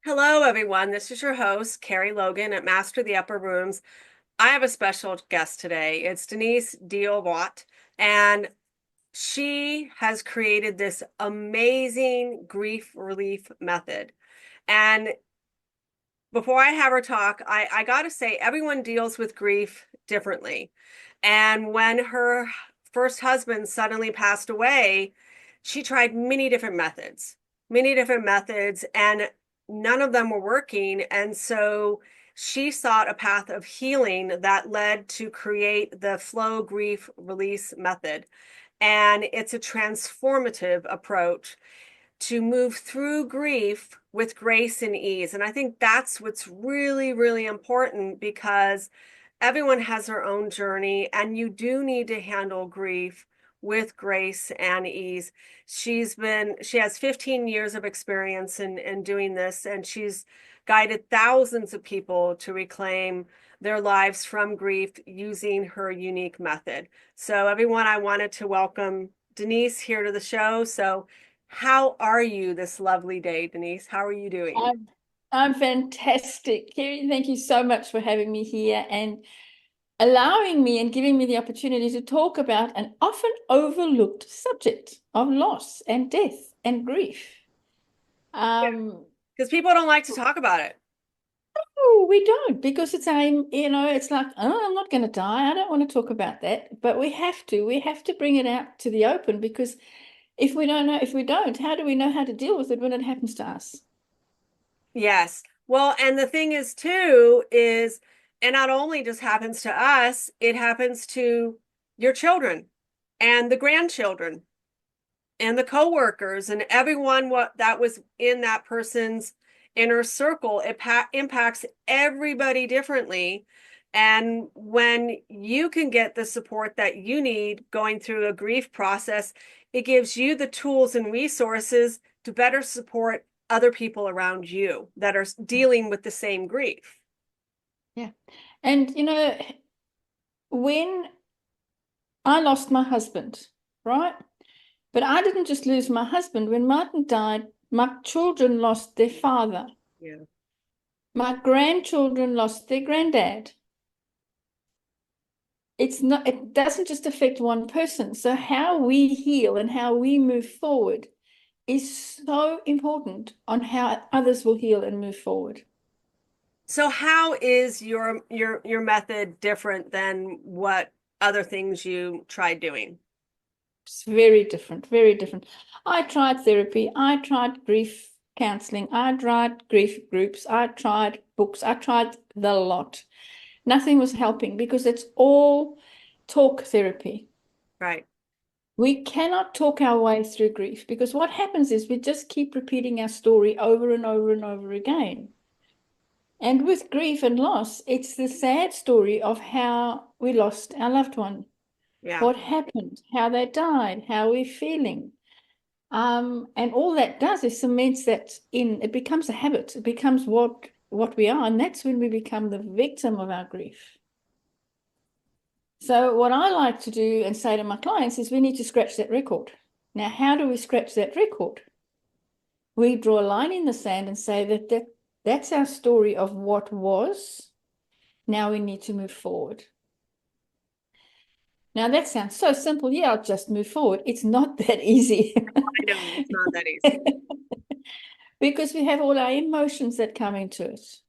Hello, everyone. This is your host, Carrie Logan at Master the Upper Rooms. I have a special guest today. It's Denise Dielwart, and she has created this amazing grief relief method. And before I have her talk, I got to say, everyone deals with grief differently. And when her first husband suddenly passed away, she tried many different methods, and none of them were working. And so she sought a path of healing that led to create the flow grief release method. And it's a transformative approach to move through grief with grace and ease. And I think that's what's really, really important because everyone has their own journey, and you do need to handle grief with grace and ease. She has 15 years of experience in doing this, and she's guided thousands of people to reclaim their lives from grief using her unique method. So everyone, I wanted to welcome Denise here to the show. So how are you this lovely day, Denise? How are you doing? I'm, I'm fantastic. Kerry, thank you so much for having me here and allowing me and giving me the opportunity to talk about an often overlooked subject of loss and death and grief. Um, Because people don't like to talk about it. oh, we don't because it's like, oh, I'm not going to die. I don't want to talk about that. But we have to bring it out to the open because if we don't, how do we know how to deal with it when it happens to us? Yes. Well, and the thing is too is, and not only just happens to us, it happens to your children and the grandchildren and the coworkers and everyone what that was in that person's inner circle. It impacts everybody differently. And when you can get the support that you need going through a grief process, it gives you the tools and resources to better support other people around you that are dealing with the same grief. Yeah. And when I lost my husband, right? But I didn't just lose my husband. When Martin died, my children lost their father. Yeah. My grandchildren lost their granddad. It doesn't just affect one person. So how we heal and how we move forward is so important on how others will heal and move forward. So how is your method different than what other things you tried doing? It's very different, very different. I tried therapy, I tried grief counseling, I tried grief groups, I tried books, I tried the lot. Nothing was helping because it's all talk therapy. Right. We cannot talk our way through grief because what happens is we just keep repeating our story over and over and over again. And with grief and loss, it's the sad story of how we lost our loved one, Yeah. what happened, how they died, how we're feeling. And all that does is cements it becomes a habit. It becomes what we are, and that's when we become the victim of our grief. So what I like to do and say to my clients is we need to scratch that record. Now, how do we scratch that record? We draw a line in the sand and say that's our story of what was. Now we need to move forward. Now that sounds so simple. Yeah, I'll just move forward. It's not that easy. I know it's not that easy. Because we have all our emotions that come into it.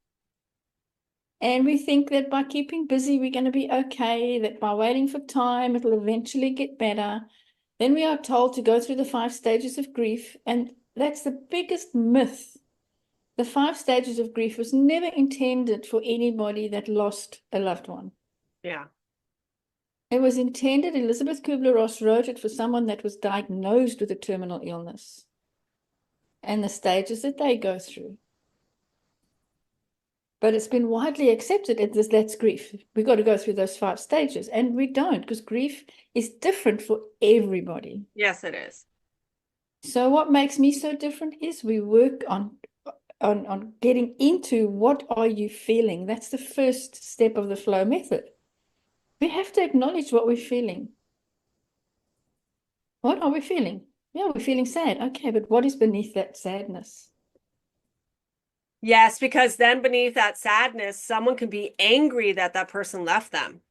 And we think that by keeping busy, we're going to be okay, that by waiting for time, it'll eventually get better. Then we are told to go through the 5 stages of grief. And that's the biggest myth. The 5 stages of grief was never intended for anybody that lost a loved one. Yeah. It was intended, Elizabeth Kubler-Ross wrote it for someone that was diagnosed with a terminal illness and the stages that they go through. But it's been widely accepted that's grief. We've got to go through those 5 stages, and we don't because grief is different for everybody. Yes, it is. So what makes me so different is we work on getting into what are you feeling. That's the first step of the flow method. We have to acknowledge what we're feeling. What are we feeling? Yeah, we're feeling sad. Okay, but what is beneath that sadness? Yes, because then beneath that sadness, someone can be angry that that person left them.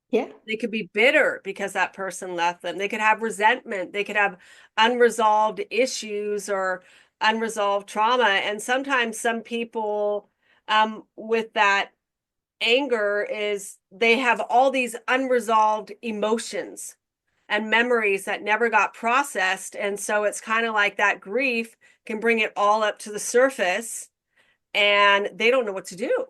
Yeah. They could be bitter because that person left them. They could have resentment. They could have unresolved issues or unresolved trauma. And sometimes some people, with that anger, is they have all these unresolved emotions and memories that never got processed. And so it's kind of like that grief can bring it all up to the surface and they don't know what to do.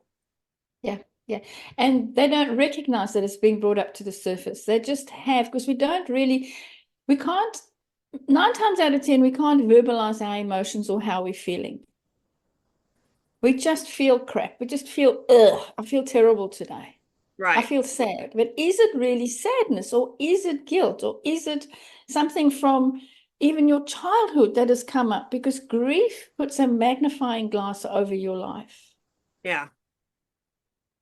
Yeah, yeah. And they don't recognize that it's being brought up to the surface. They just have, because we can't, 9 times out of 10, we can't verbalize our emotions or how we're feeling. We just feel crap. We just feel, ugh, I feel terrible today. I Right. feel sad. But is it really sadness, or is it guilt, or is it something from even your childhood that has come up? Because grief puts a magnifying glass over your life. Yeah.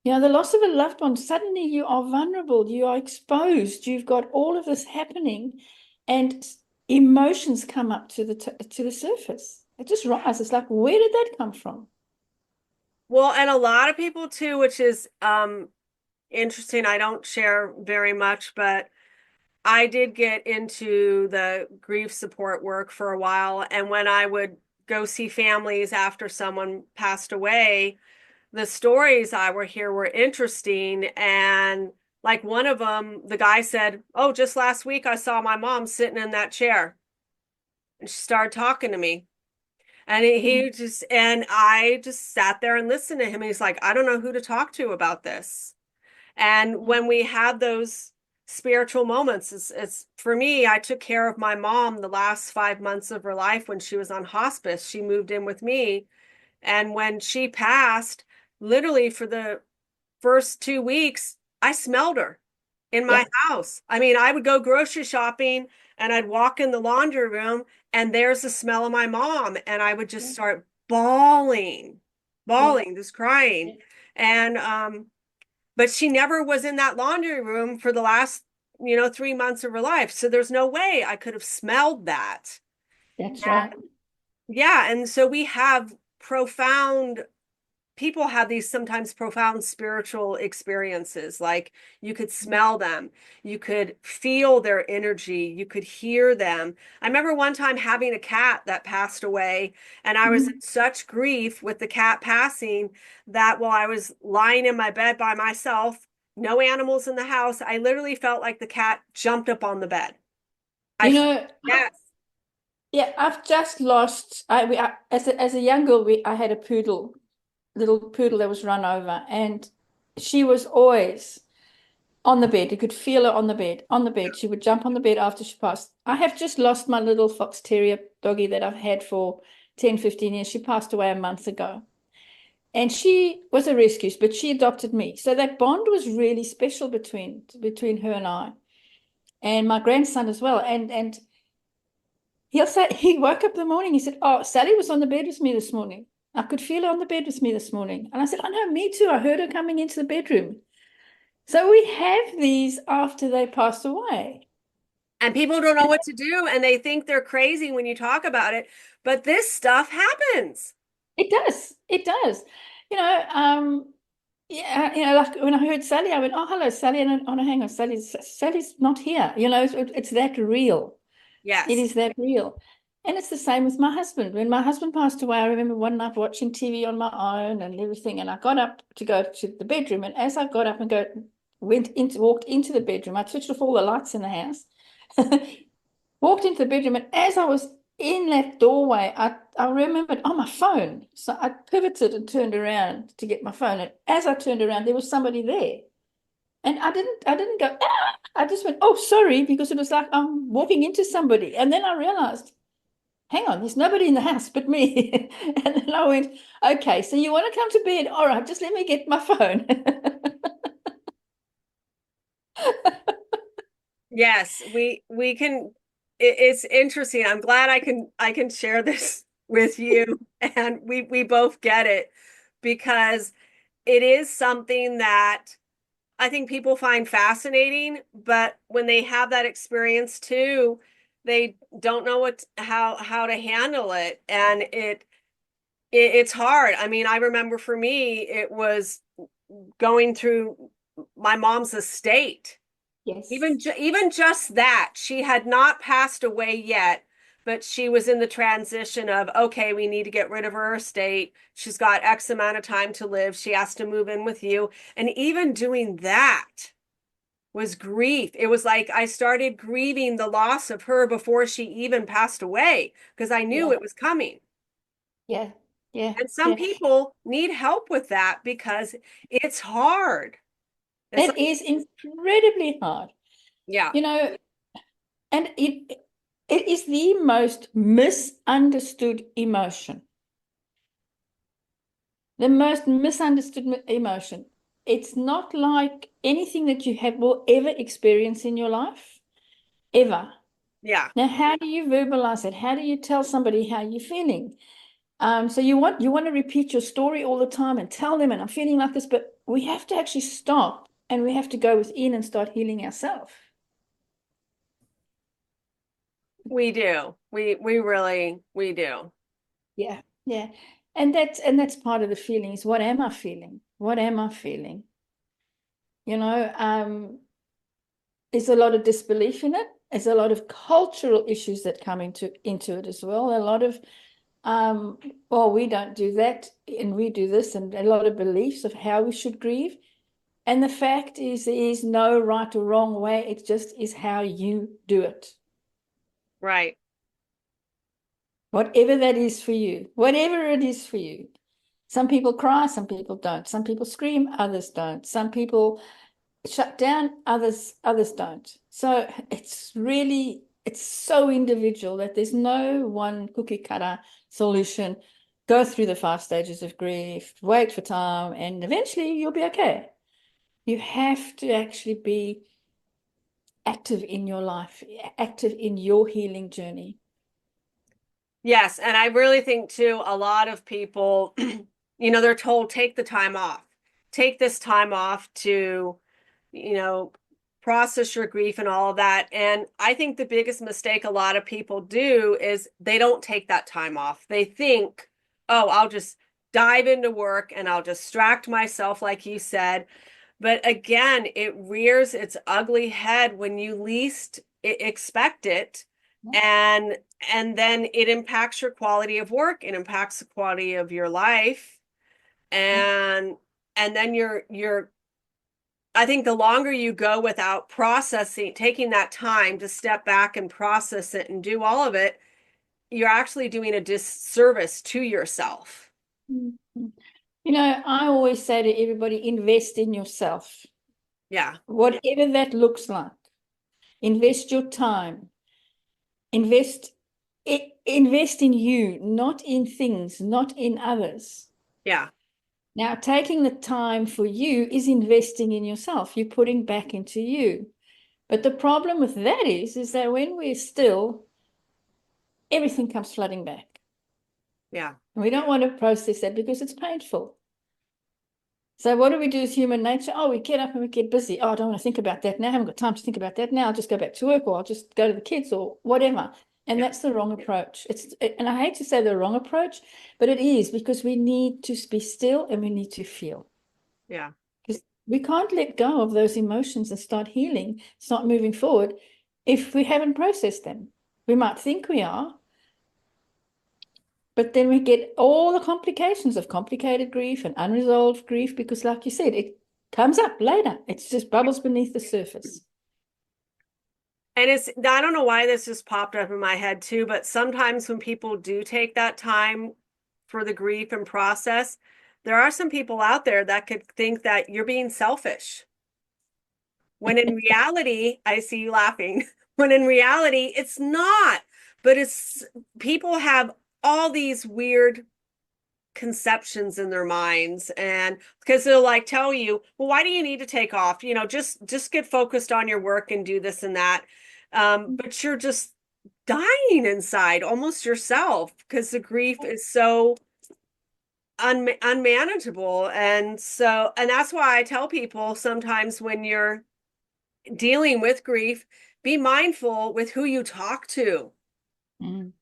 The loss of a loved one, suddenly you are vulnerable, you are exposed, you've got all of this happening, and emotions come up to the surface. It just rises. Like, where did that come from? Well, and a lot of people too, which is interesting. I don't share very much, but I did get into the grief support work for a while. And when I would go see families after someone passed away, the stories I were hear were interesting. And like one of them, the guy said, "Oh, just last week I saw my mom sitting in that chair and she started talking to me." And he just, and I just sat there and listened to him. And he's like, "I don't know who to talk to about this." And when we have those spiritual moments, it's for me, I took care of my mom the last 5 months of her life when she was on hospice. She moved in with me. And when she passed, literally for the first 2 weeks, I smelled her in my Yeah, house. I mean, I would go grocery shopping and I'd walk in the laundry room and there's the smell of my mom. And I would just yeah, start bawling, yeah, bawling, just crying. yeah. And but she never was in that laundry room for the last, 3 months of her life. So there's no way I could have smelled that. That's right. Yeah. And so we have profound, people have these sometimes profound spiritual experiences. Like you could smell them, you could feel their energy, you could hear them. I remember one time having a cat that passed away, and I was in Mhm. such grief with the cat passing that while I was lying in my bed by myself, no animals in the house, I literally felt like the cat jumped up on the bed. I, You know, yes, yeah, I've just lost. As a young girl, I had a poodle, little poodle that was run over, and she was always on the bed. You could feel her on the bed, on the bed. She would jump on the bed after she passed. I have just lost my little fox terrier doggy that I've had for 10, 15 years. She passed away a month ago. And she was a rescue, but she adopted me. So that bond was really special between her and I, and my grandson as well. And he'll say he woke up in the morning, he said, "Oh, Sally was on the bed with me this morning. I could feel her on the bed with me this morning." And I said, "I know, me too. I heard her coming into the bedroom." So we have these after they pass away. and people don't know what to do and they think they're crazy when you talk about it, but this stuff happens. It does. It does. You know, yeah, like when I heard Sally, I went, "Oh, hello, Sally." And oh, no, hang on, Sally's not here. It's that real. It Yes. is that real. And it's the same with my husband. When my husband passed away, I remember one night watching TV on my own and everything. And I got up to go to the bedroom. And as I got up and walked into the bedroom, I switched off all the lights in the house, walked into the bedroom. And as I was in that doorway, I remembered, oh, my phone. So I pivoted and turned around to get my phone. And as I turned around, there was somebody there. And I didn't go, ah! I just went, "Oh, sorry," because it was like I'm walking into somebody. And then I realized, hang on, there's nobody in the house but me. And then I went, "Okay, so you want to come to bed? All right, just let me get my phone." Yes, we can it's interesting. I'm glad I can share this with you and we both get it because it is something that I think people find fascinating, but when they have that experience too, they don't know how to handle it and it it's hard. I mean, I remember for me, it was going through my mom's estate. Yes. Even just that, she had not passed away yet, but she was in the transition of, okay, we need to get rid of her estate. She's got X amount of time to live. She has to move in with you. And even doing that was grief. It was like I started grieving the loss of her before she even passed away because I knew Yeah. it was coming. Yeah. Yeah. And some Yeah. people need help with that because it's hard. It's like, It is incredibly hard, yeah, you know, and it is the most misunderstood emotion. The most misunderstood emotion. It's not like anything that you have will ever experience in your life, ever. yeah. Now, how do you verbalize it? How do you tell somebody how you're feeling? So you want to repeat your story all the time and tell them, and I'm feeling like this, but we have to actually stop and we have to go within and start healing ourselves. We do. We really we do. Yeah, yeah. And that's part of the feeling is what am I feeling? What am I feeling? You know, there's a lot of disbelief in it. There's a lot of cultural issues that come into it as well. A lot of um, well, we don't do that and we do this, and a lot of beliefs of how we should grieve. And the fact is there is no right or wrong way. It just is how you do it. Right. Whatever that is for you, whatever it is for you. Some people cry, some people don't. Some people scream, others don't. Some people shut down, others don't. So it's so individual that there's no one cookie cutter solution. Go through the 5 stages of grief, wait for time, and eventually you'll be okay. You have to actually be active in your life, active in your healing journey. Yes, and I really think too, a lot of people, they're told take the time off. Take this time off to, you know, process your grief and all of that. And I think the biggest mistake a lot of people do is they don't take that time off. They think, oh, I'll just dive into work and I'll distract myself, like you said. But again, it rears its ugly head when you least expect it. And and then it impacts your quality of work, it impacts the quality of your life. Yeah. And then you're I think the longer you go without processing, taking that time to step back and process it and do all of it, you're actually doing a disservice to yourself. Mhm. I always say to everybody, invest in yourself, Yeah, whatever that looks like. Invest your time. Invest invest in you, not in things, not in others. yeah, Now, taking the time for you is investing in yourself. You're putting back into you. But the problem with that is that when we're still, everything comes flooding back. yeah, And we don't want to process that because it's painful. So what do we do as human nature? Oh, we get up and we get busy. Oh, I don't want to think about that now. I haven't got time to think about that now. I'll just go back to work or I'll just go to the kids or whatever. And yeah, that's the wrong approach. And I hate to say the wrong approach, but it is because we need to be still and we need to feel. yeah. Because we can't let go of those emotions and start healing, start moving forward if we haven't processed them. We might think we are, but then we get all the complications of complicated grief and unresolved grief because, like you said, it comes up later. It's just bubbles beneath the surface. And I don't know why this just popped up in my head too, but sometimes when people do take that time for the grief and process, there are some people out there that could think that you're being selfish. When in reality, I see you laughing. When in reality, it's not. But it's people have all these weird conceptions in their minds, and because they'll like tell you, well, why do you need to take off, just get focused on your work and do this and that, but you're just dying inside almost yourself because the grief is so unmanageable. And that's why I tell people sometimes when you're dealing with grief, be mindful with who you talk to. Mm.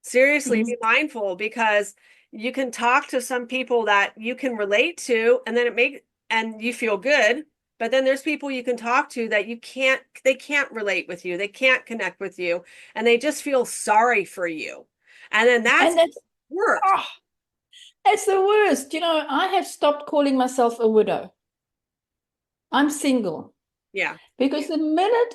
Seriously, Mm. be mindful because you can talk to some people that you can relate to, and then and you feel good. But then there's people you can talk to that they can't relate with you, they can't connect with you, and they just feel sorry for you. And then that's And that's, worse. oh, that's the worst. I have stopped calling myself a widow. I'm single Yeah. because the minute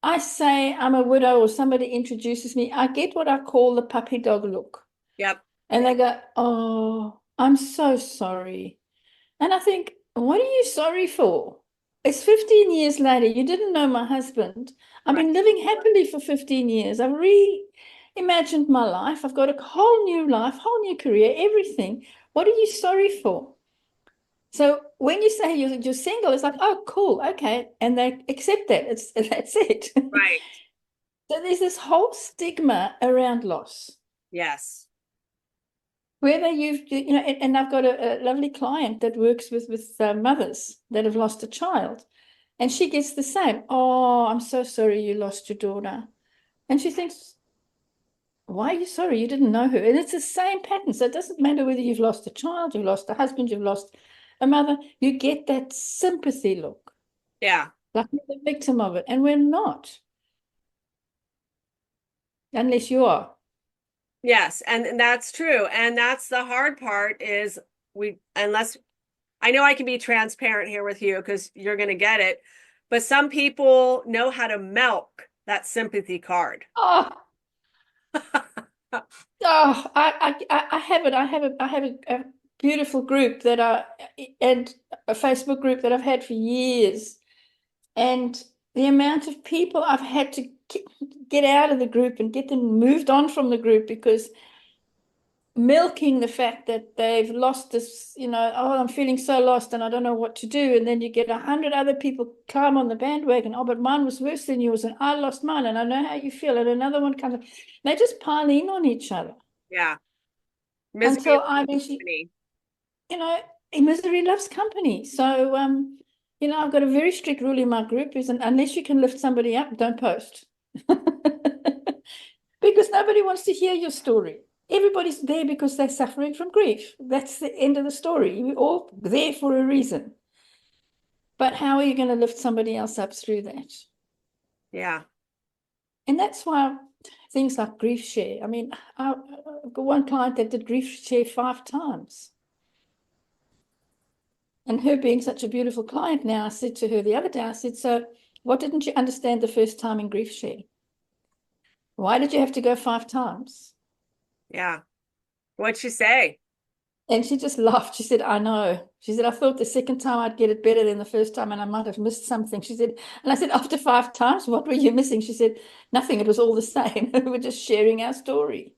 I say I'm a widow or somebody introduces me, I get what I call the puppy dog look. Yep. And they go, "Oh, I'm so sorry." And I think, what are you sorry for? It's 15 years later. You didn't know my husband. I've Right. been living happily for 15 years. I've reimagined my life. I've got a whole new life, whole new career, everything. What are you sorry for? So when you say you're single, it's like, oh, cool, okay, and they accept that. That's it. Right. So there's this whole stigma around loss. Yes. Whether and I've got a lovely client that works with mothers that have lost a child, and she gets the same. Oh, I'm so sorry you lost your daughter, and she thinks, why are you sorry? You didn't know her, and it's the same pattern. So it doesn't matter whether you've lost a child, you've lost a husband, you've lost a mother. You get that sympathy look, Yeah. like we're the victim of it, and we're not, unless you are. Yes, and that's true. And that's the hard part is unless I know I can be transparent here with you because you're going to get it, but some people know how to milk that sympathy card. Oh, oh, I have it. I have a beautiful group and a Facebook group that I've had for years. And the amount of people I've had to get out of the group and get them moved on from the group because milking the fact that they've lost this, oh, I'm feeling so lost and I don't know what to do. And then you get 100 other people climb on the bandwagon. Oh, but mine was worse than yours and I lost mine and I know how you feel. And another one comes. They just pile in on each other Yeah. Misery until I loves eventually, company. you know, misery loves company. So, I've got a very strict rule in my group is unless you can lift somebody up, don't post. Because nobody wants to hear your story. Everybody's there because they're suffering from grief. That's the end of the story. We're all there for a reason. But how are you going to lift somebody else up through that? Yeah. And that's why things like grief share. I mean, I've got one client that did grief share 5 times. And her being such a beautiful client now, I said to her the other day, I said, so what didn't you understand the first time in grief share? Why did you have to go 5 times? Yeah. What'd you say? And she just laughed. She said, I know. She said, I thought the second time I'd get it better than the first time and I might have missed something. She said, and I said, after 5 times, what were you missing? She said, nothing. It was all the same. We were just sharing our story.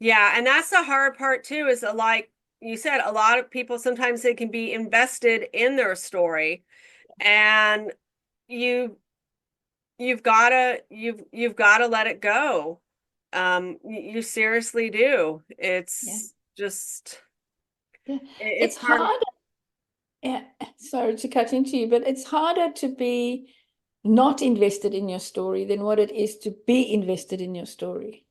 Yeah, and that's the hard part too, is that, like you said, a lot of people sometimes they can be invested in their story, and you you've gotta let it go. You seriously do. Yeah. It's just Yeah. it's It's hard. hard. Yeah. Sorry to cut into you, but it's harder to be not invested in your story than what it is to be invested in your story.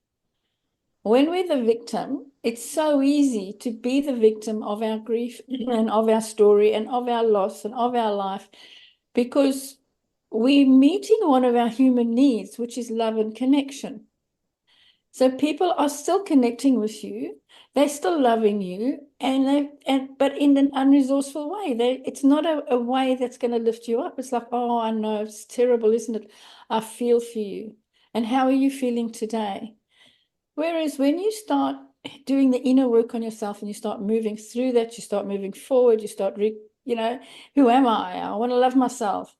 When we're the victim, it's so easy to be the victim of our grief and of our story and of our loss and of our life because we're meeting one of our human needs, which is love and connection. So people are still connecting with you, they're still loving you, but in an unresourceful way. It's not a way that's going to lift you up. It's like, oh, I know, it's terrible, isn't it? I feel for you. And how are you feeling today? Whereas when you start doing the inner work on yourself and you start moving through that, you start moving forward, you start, who am I? I want to love myself.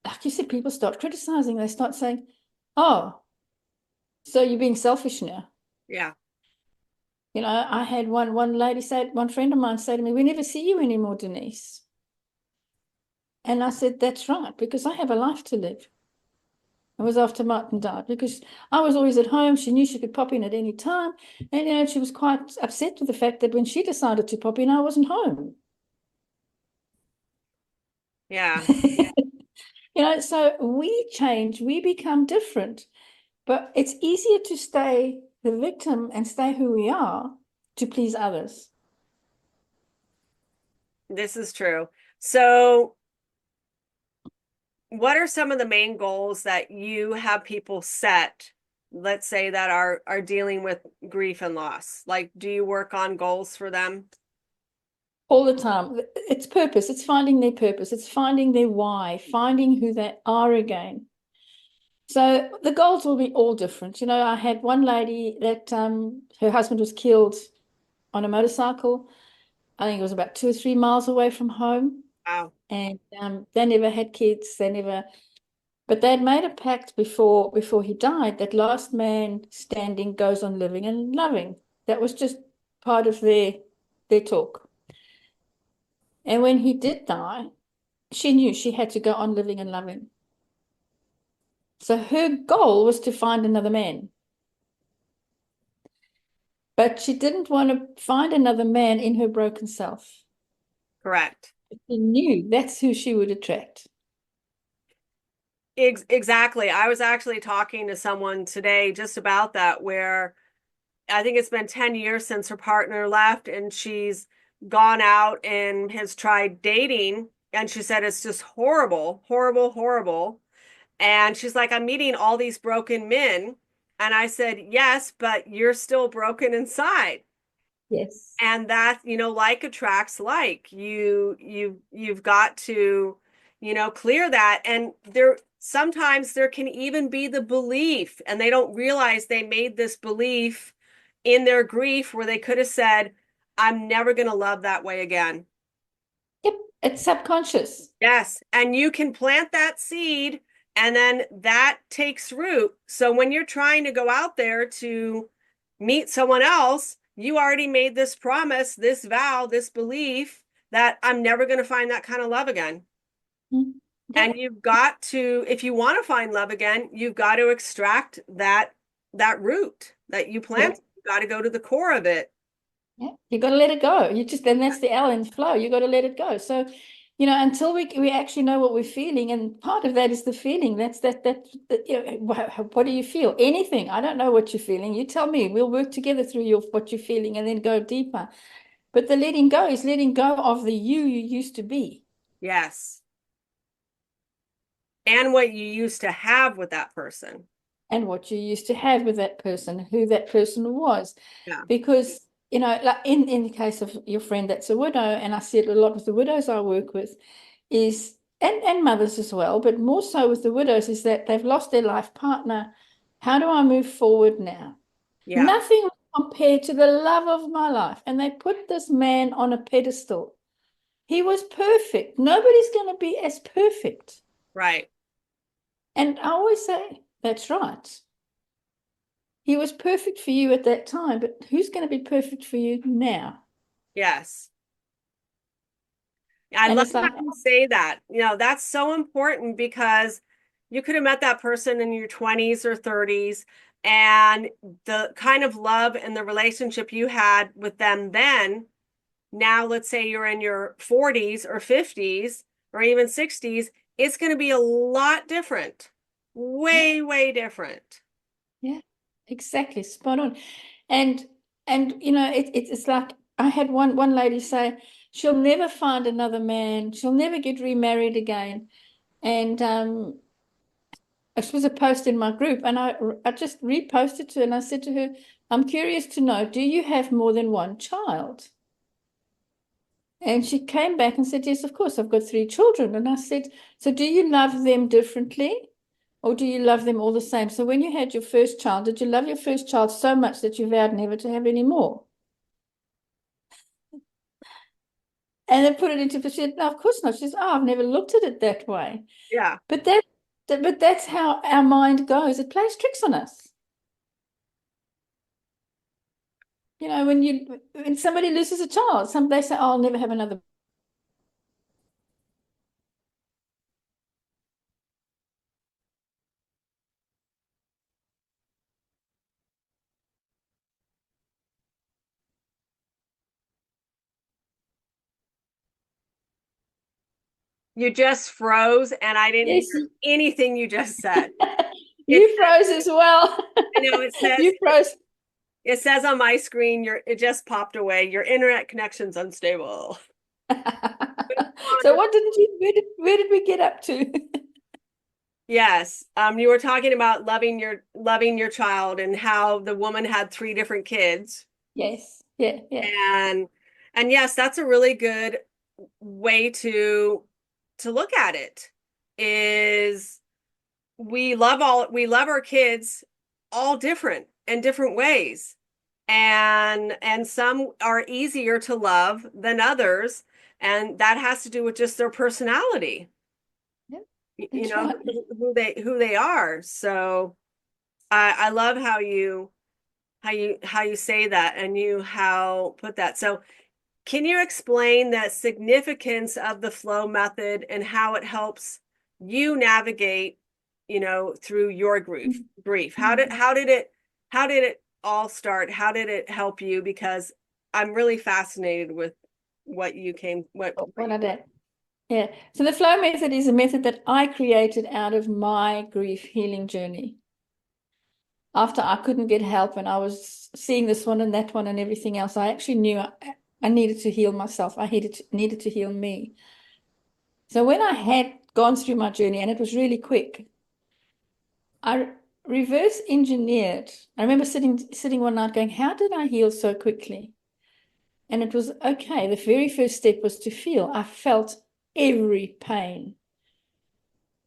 Like you said, people start criticizing. They start saying, oh, so you're being selfish now. Yeah. I had one friend of mine say to me, we never see you anymore, Denise. And I said, that's right, because I have a life to live. It was after Martin died because I was always at home. She knew she could pop in at any time. And, she was quite upset with the fact that when she decided to pop in, I wasn't home. Yeah. So we change, we become different. But it's easier to stay the victim and stay who we are to please others. This is true. So, what are some of the main goals that you have people set, let's say that are dealing with grief and loss? Like, do you work on goals for them? All the time. It's purpose. It's finding their purpose. It's finding their why, finding who they are again. So the goals will be all different. You know, I had one lady that her husband was killed on a motorcycle. I think it was about 2 or 3 miles away from home. Wow. And they never had kids. They never, but they'd made a pact before he died that last man standing goes on living and loving. That was just part of their talk. And when he did die, she knew she had to go on living and loving. So her goal was to find another man. But she didn't want to find another man in her broken self. Correct. She knew that's who she would attract. Exactly. I was actually talking to someone today just about that, where I think it's been 10 years since her partner left, and she's gone out and has tried dating. And she said it's just horrible, horrible, horrible. And she's like, I'm meeting all these broken men. And I said, yes, but you're still broken inside. Yes. And that, like attracts like. You've got to, clear that. And there sometimes there can even be the belief, and they don't realize they made this belief in their grief where they could have said, I'm never going to love that way again. Yep. It's subconscious. Yes. And you can plant that seed, and then that takes root. So when you're trying to go out there to meet someone else, you already made this promise, this vow, this belief that I'm never going to find that kind of love again. Yep. And you've got to, if you want to find love again, you've got to extract that root that you planted. Yep. You've got to go to the core of it. Yeah, you got to let it go. You just, then that's the L in flow. You got to let it go. So, until we actually know what we're feeling, and part of that is the feeling. That's what do you feel? Anything. I don't know what you're feeling. You tell me. We'll work together through what you're feeling, and then go deeper. But the letting go is letting go of the you used to be. Yes. And what you used to have with that person. And what you used to have with that person, who that person was. Yeah. Because, like in the case of your friend that's a widow, and I see it a lot with the widows I work with, is and mothers as well, but more so with the widows, is that they've lost their life partner. How do I move forward now? Yeah. Nothing will compare to the love of my life. And they put this man on a pedestal. He was perfect. Nobody's going to be as perfect. Right. And I always say, that's right. He was perfect for you at that time, but who's going to be perfect for you now? Yes. I And love it's how like, you say that. That's so important, because you could have met that person in your 20s or 30s, and the kind of love and the relationship you had with them then, now let's say you're in your 40s or 50s or even 60s, it's going to be a lot different. yeah, Way, way different. yeah, exactly, spot on. And it's like I had one lady say she'll never find another man, she'll never get remarried again. And it was a post in my group, and I just reposted to her, and I said to her, I'm curious to know, do you have more than one child? And she came back and said, yes, of course, I've got 3 children. And I said, so do you love them differently, or do you love them all the same? So when you had your first child, did you love your first child so much that you vowed never to have any more? And then put it into perspective. No, of course not. She says, oh, I've never looked at it that way. Yeah. But that's how our mind goes. It plays tricks on us. When somebody loses a child, they say, oh, I'll never have another. You just froze, and I didn't Yes, hear anything you just said. It you froze as well. I know it says You froze. It says on my screen, it just popped away. Your internet connection's unstable. So what didn't you, where did we get up to? Yes. You were talking about loving your child and how the woman had three different kids. Yes. Yeah. Yeah. And and yes, that's a really good way to look at it is we love our kids all different in different ways. And some are easier to love than others, and that has to do with just their personality. Yeah. You That's know right. who they are. So I love how you say that and you how put that. So can you explain the significance of the flow method and how it helps you navigate, through your grief? Mhm. How did it all start? How did it help you? Because I'm really fascinated with what What you I did. Yeah. So the flow method is a method that I created out of my grief healing journey. After I couldn't get help and I was seeing this one and that one and everything else, I actually knew I needed to heal myself. I needed to heal me. So when I had gone through my journey, and it was really quick, I reverse engineered. I remember sitting one night going, how did I heal so quickly? And it was okay. The very first step was to feel. I felt every pain.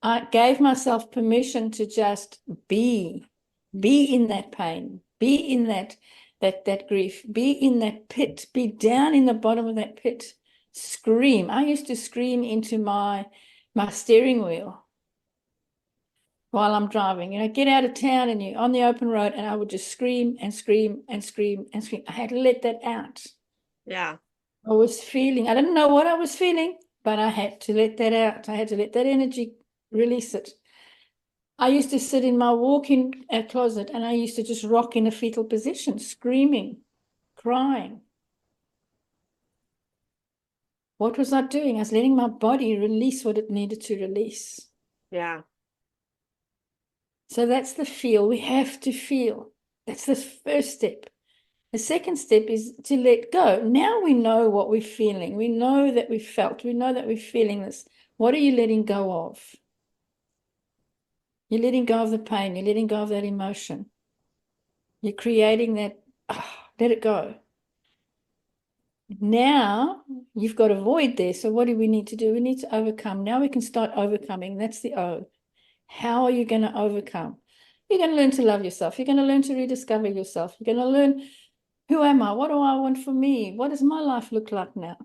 I gave myself permission to just be in that pain, be in that grief, be in that pit, be down in the bottom of that pit, scream. I used to scream into my steering wheel while I'm driving. Get out of town and you're on the open road, and I would just scream and scream and scream and scream. I had to let that out. Yeah. I was feeling, I didn't know what I was feeling, but I had to let that out. I had to let that energy release it. I used to sit in my walk-in closet and I used to just rock in a fetal position, screaming, crying. What was I doing? I was letting my body release what it needed to release. Yeah. So that's the feel. We have to feel. That's the first step. The second step is to let go. Now we know what we're feeling. We know that we felt. We know that we're feeling this. What are you letting go of? You're letting go of the pain. You're letting go of that emotion. You're creating that, let it go. Now you've got a void there. So what do we need to do? We need to overcome. Now we can start overcoming. That's the O. How are you going to overcome? You're going to learn to love yourself. You're going to learn to rediscover yourself. You're going to learn, who am I? What do I want for me? What does my life look like now?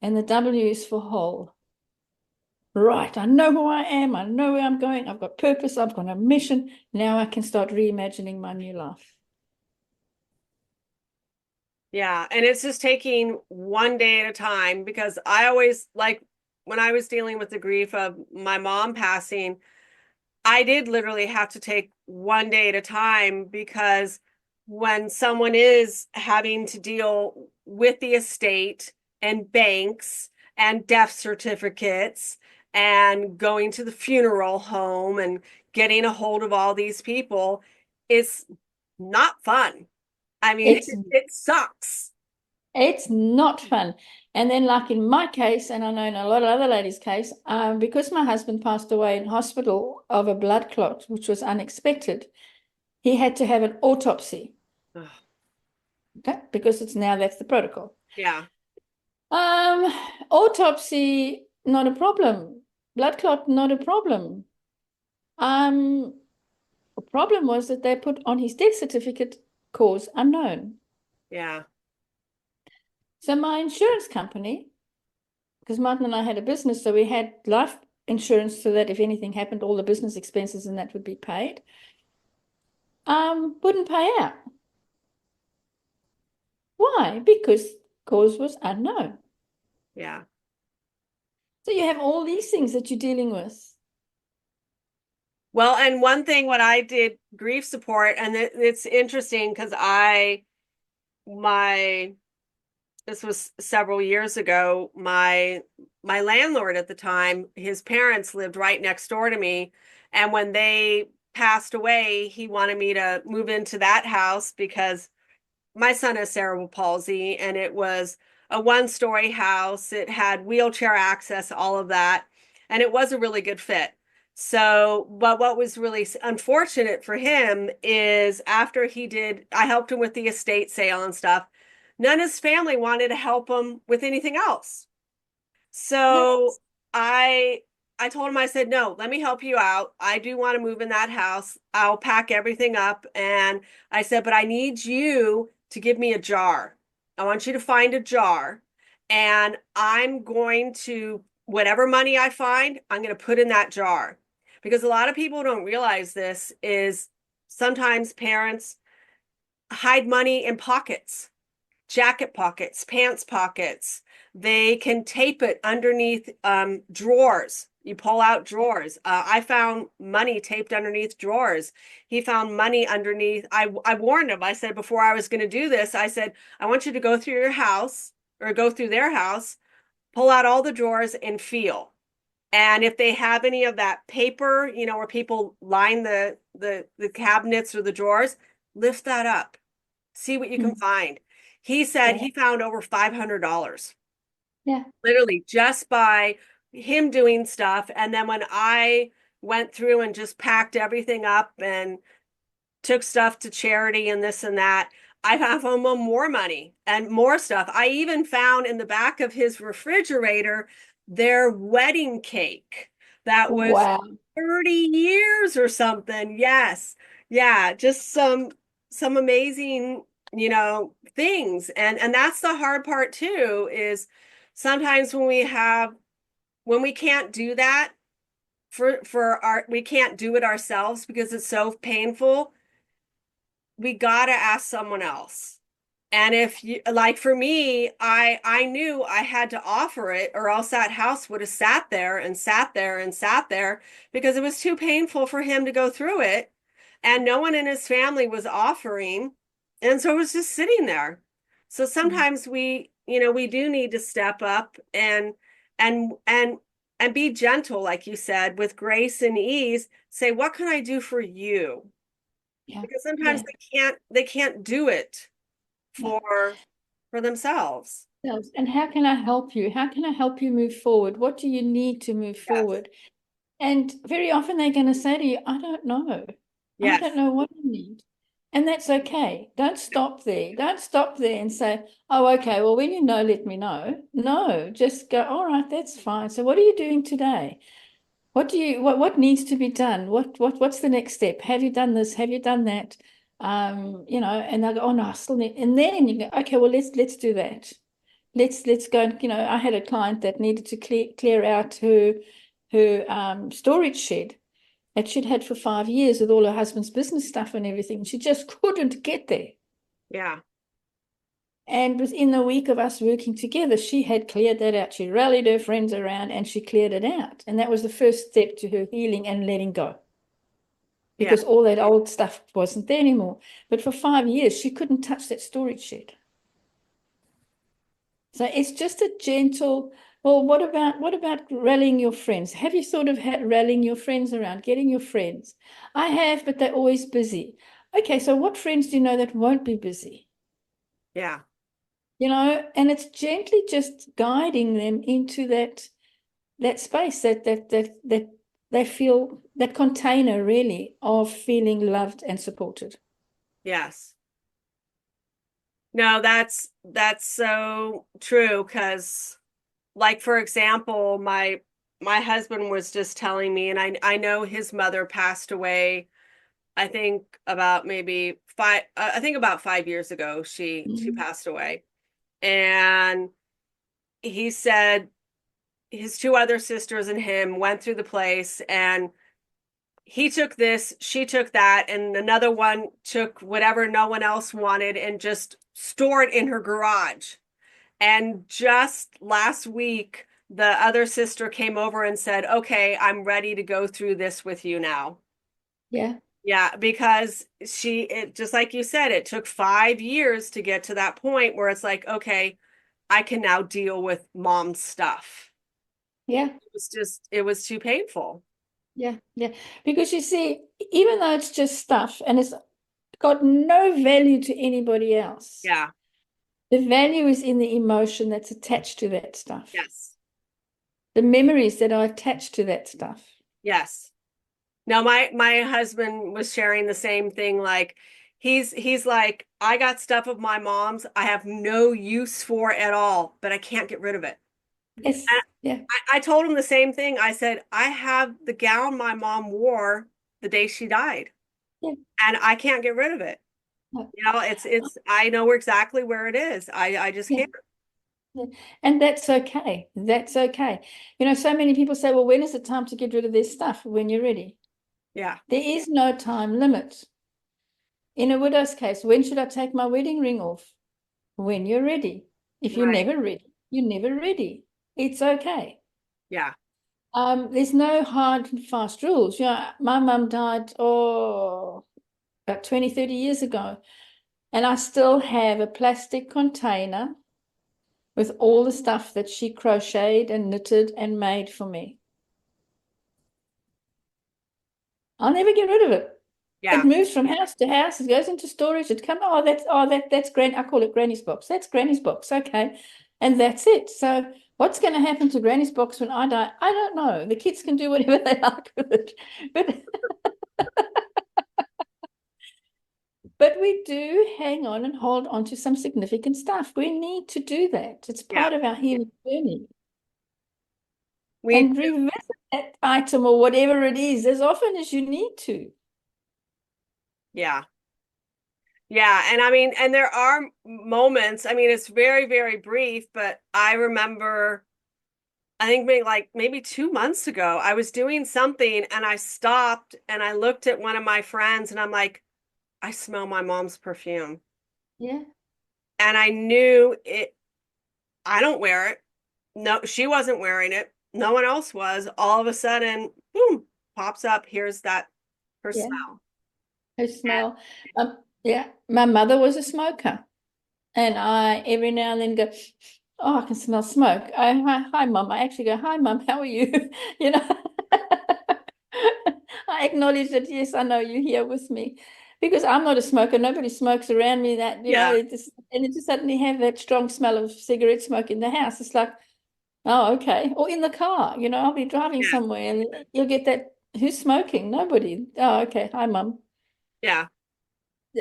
And the W is for whole. Right. I know who I am. I know where I'm going. I've got purpose. I've got a mission. Now I can start reimagining my new life. Yeah, and it's just taking one day at a time because I always like when I was dealing with the grief of my mom passing, I did literally have to take one day at a time because when someone is having to deal with the estate and banks and death certificates and going to the funeral home and getting a hold of all these people, it's not fun. I mean, It's it sucks. It's not fun. And then, like in my case, and I know in a lot of other ladies' case, because my husband passed away in hospital of a blood clot, which was unexpected, he had to have an autopsy. Ugh, Okay, because that's the protocol. yeah, Um, Autopsy, not a problem. Blood clot, not a problem. The problem was that they put on his death certificate cause unknown. yeah, So my insurance company, because Martin and I had a business, so we had life insurance so that if anything happened, all the business expenses and that would be paid. Wouldn't pay out. Why? Because cause was unknown. yeah. So you have all these things that you're dealing with. Well, and one thing when I did grief support, and it's interesting because my this was several years ago, my landlord at the time, his parents lived right next door to me, and when they passed away, he wanted me to move into that house because my son has cerebral palsy, and it was a one-story house. It had wheelchair access, all of that, and it was a really good fit. So, but what was really unfortunate for him is after he did, I helped him with the estate sale and stuff. None of his family wanted to help him with anything else. So That's I I told him, I said, no, let me help you out. I do want to move in that house. I'll pack everything up. And I said, but I need you to give me a jar. I want you to find a jar. And I'm going to, whatever money I find, I'm going to put in that jar. Because a lot of people don't realize this is sometimes parents hide money in pockets, jacket pockets, pants pockets. They can tape it underneath drawers. You pull out drawers. I found money taped underneath drawers. He found money underneath. I warned him. I said, before I was going to do this, I said, I want you to go through your house or go through their house, pull out all the drawers and feel. And if they have any of that paper, where people line the cabinets or the drawers, lift that up. See what you can mm, find. He said yeah, he found over $500, yeah, literally just by him doing stuff. And then when I went through and just packed everything up and took stuff to charity and this and that, I found him more money and more stuff. I even found in the back of his refrigerator their wedding cake that was wow, 30 years or something. Yes. Yeah, just some amazing, things. And that's the hard part too, is sometimes when we can't do that we can't do it ourselves because it's so painful, we gotta ask someone else. And if you, like for me, I knew I had to offer it, or else that house would have sat there and sat there and sat there because it was too painful for him to go through it. And no one in his family was offering. And so it was just sitting there. So mm, sometimes we do need to step up and and and be gentle, like you said, with grace and ease, say, what can I do for you? yeah, Because sometimes yeah, they can't do it no. for themselves. And how can I help you? How can I help you move forward? What do you need to move Yes. forward? And very often they're going to say to you, I don't know. I Yes. don't know what I need. And that's okay. Don't stop there. Don't stop there and say, oh, okay, well, when you know, let me know. No, just go, all right, that's fine. So what are you doing today? What needs to be done? What's the next step? Have you done this? Have you done that? And they'll go, oh no, I still need, and then you go, okay, well, let's do that. Let's go. And I had a client that needed to clear out her storage shed that she'd had for 5 years with all her husband's business stuff and everything. She just couldn't get there. Yeah. And within a week of us working together, she had cleared that out. She rallied her friends around and she cleared it out. And that was the first step to her healing and letting go, Yeah. because all that old stuff wasn't there anymore. But for 5 years, she couldn't touch that storage shed. So it's just a gentle, well, what about rallying your friends? Have you thought of rallying your friends around, getting your friends? I have, but they're always busy. Okay, so what friends do you know that won't be busy? Yeah. And it's gently just guiding them into that space that they feel, that container really of feeling loved and supported. Yes. No, that's so true because, like, for example, my husband was just telling me, and I know his mother passed away. I think about maybe five. I think about 5 years ago, she Mhm. passed away, and he said his two other sisters and him went through the place, and he took this, she took that, and another one took whatever no one else wanted and just stored in her garage. And just last week, the other sister came over and said, okay, I'm ready to go through this with you now. Yeah, Yeah, because just like you said, it took 5 years to get to that point where it's like, okay, I can now deal with mom's stuff. yeah, It was too painful. Yeah, yeah. Because you see, even though it's just stuff and it's got no value to anybody else, Yeah. the value is in the emotion that's attached to that stuff, Yes. the memories that are attached to that stuff. Yes. No, my husband was sharing the same thing. Like he's like, I got stuff of my mom's I have no use for at all, but I can't get rid of it. And Yes, yeah, I told him the same thing. I said, I have the gown my mom wore the day she died, yeah. and I can't get rid of it. No, You know, it's I know exactly where it is. I just yeah, can't. yeah. And that's okay. That's okay. You know, so many people say, well, when is it time to get rid of this stuff? When you're ready. Yeah. There is no time limit. In a widow's case, when should I take my wedding ring off? When you're ready. If you're Right. never ready, you're never ready. It's okay. Yeah. There's no hard and fast rules. You know, my mum died, about 20, 30 years ago, and I still have a plastic container with all the stuff that she crocheted and knitted and made for me. I'll never get rid of it. It Yeah. moves from house to house. It goes into storage. It comes. That's Gran. I call it Granny's box. That's Granny's box. Okay, and that's it. So what's going to happen to Granny's box when I die? I don't know. The kids can do whatever they like with it, but we do hang on and hold on to some significant stuff. We need to do that. It's Yeah. part of our healing journey. We And revisit that item or whatever it is as often as you need to. yeah. Yeah, and I mean, and there are moments, I mean, it's very, very brief, but I remember, I think maybe 2 months ago, I was doing something and I stopped and I looked at one of my friends and I'm like, I smell my mom's perfume. Yeah, And I knew it, I don't wear it. No, she wasn't wearing it. No one else was. All of a sudden, boom, pops up. Here's that, her yeah. smell. Her smell. Yeah, my mother was a smoker. And I every now and then go, oh, I can smell smoke. Hi, mum. I actually go, hi, mum, how are you? You know, I acknowledge that, yes, I know you're here with me. Because I'm not a smoker. Nobody smokes around me that, Yeah, and it just suddenly have that strong smell of cigarette smoke in the house. It's like, oh, okay. Or in the car, I'll be driving yeah, somewhere and you'll get that, who's smoking? Nobody. Oh, okay. Hi, mum. yeah.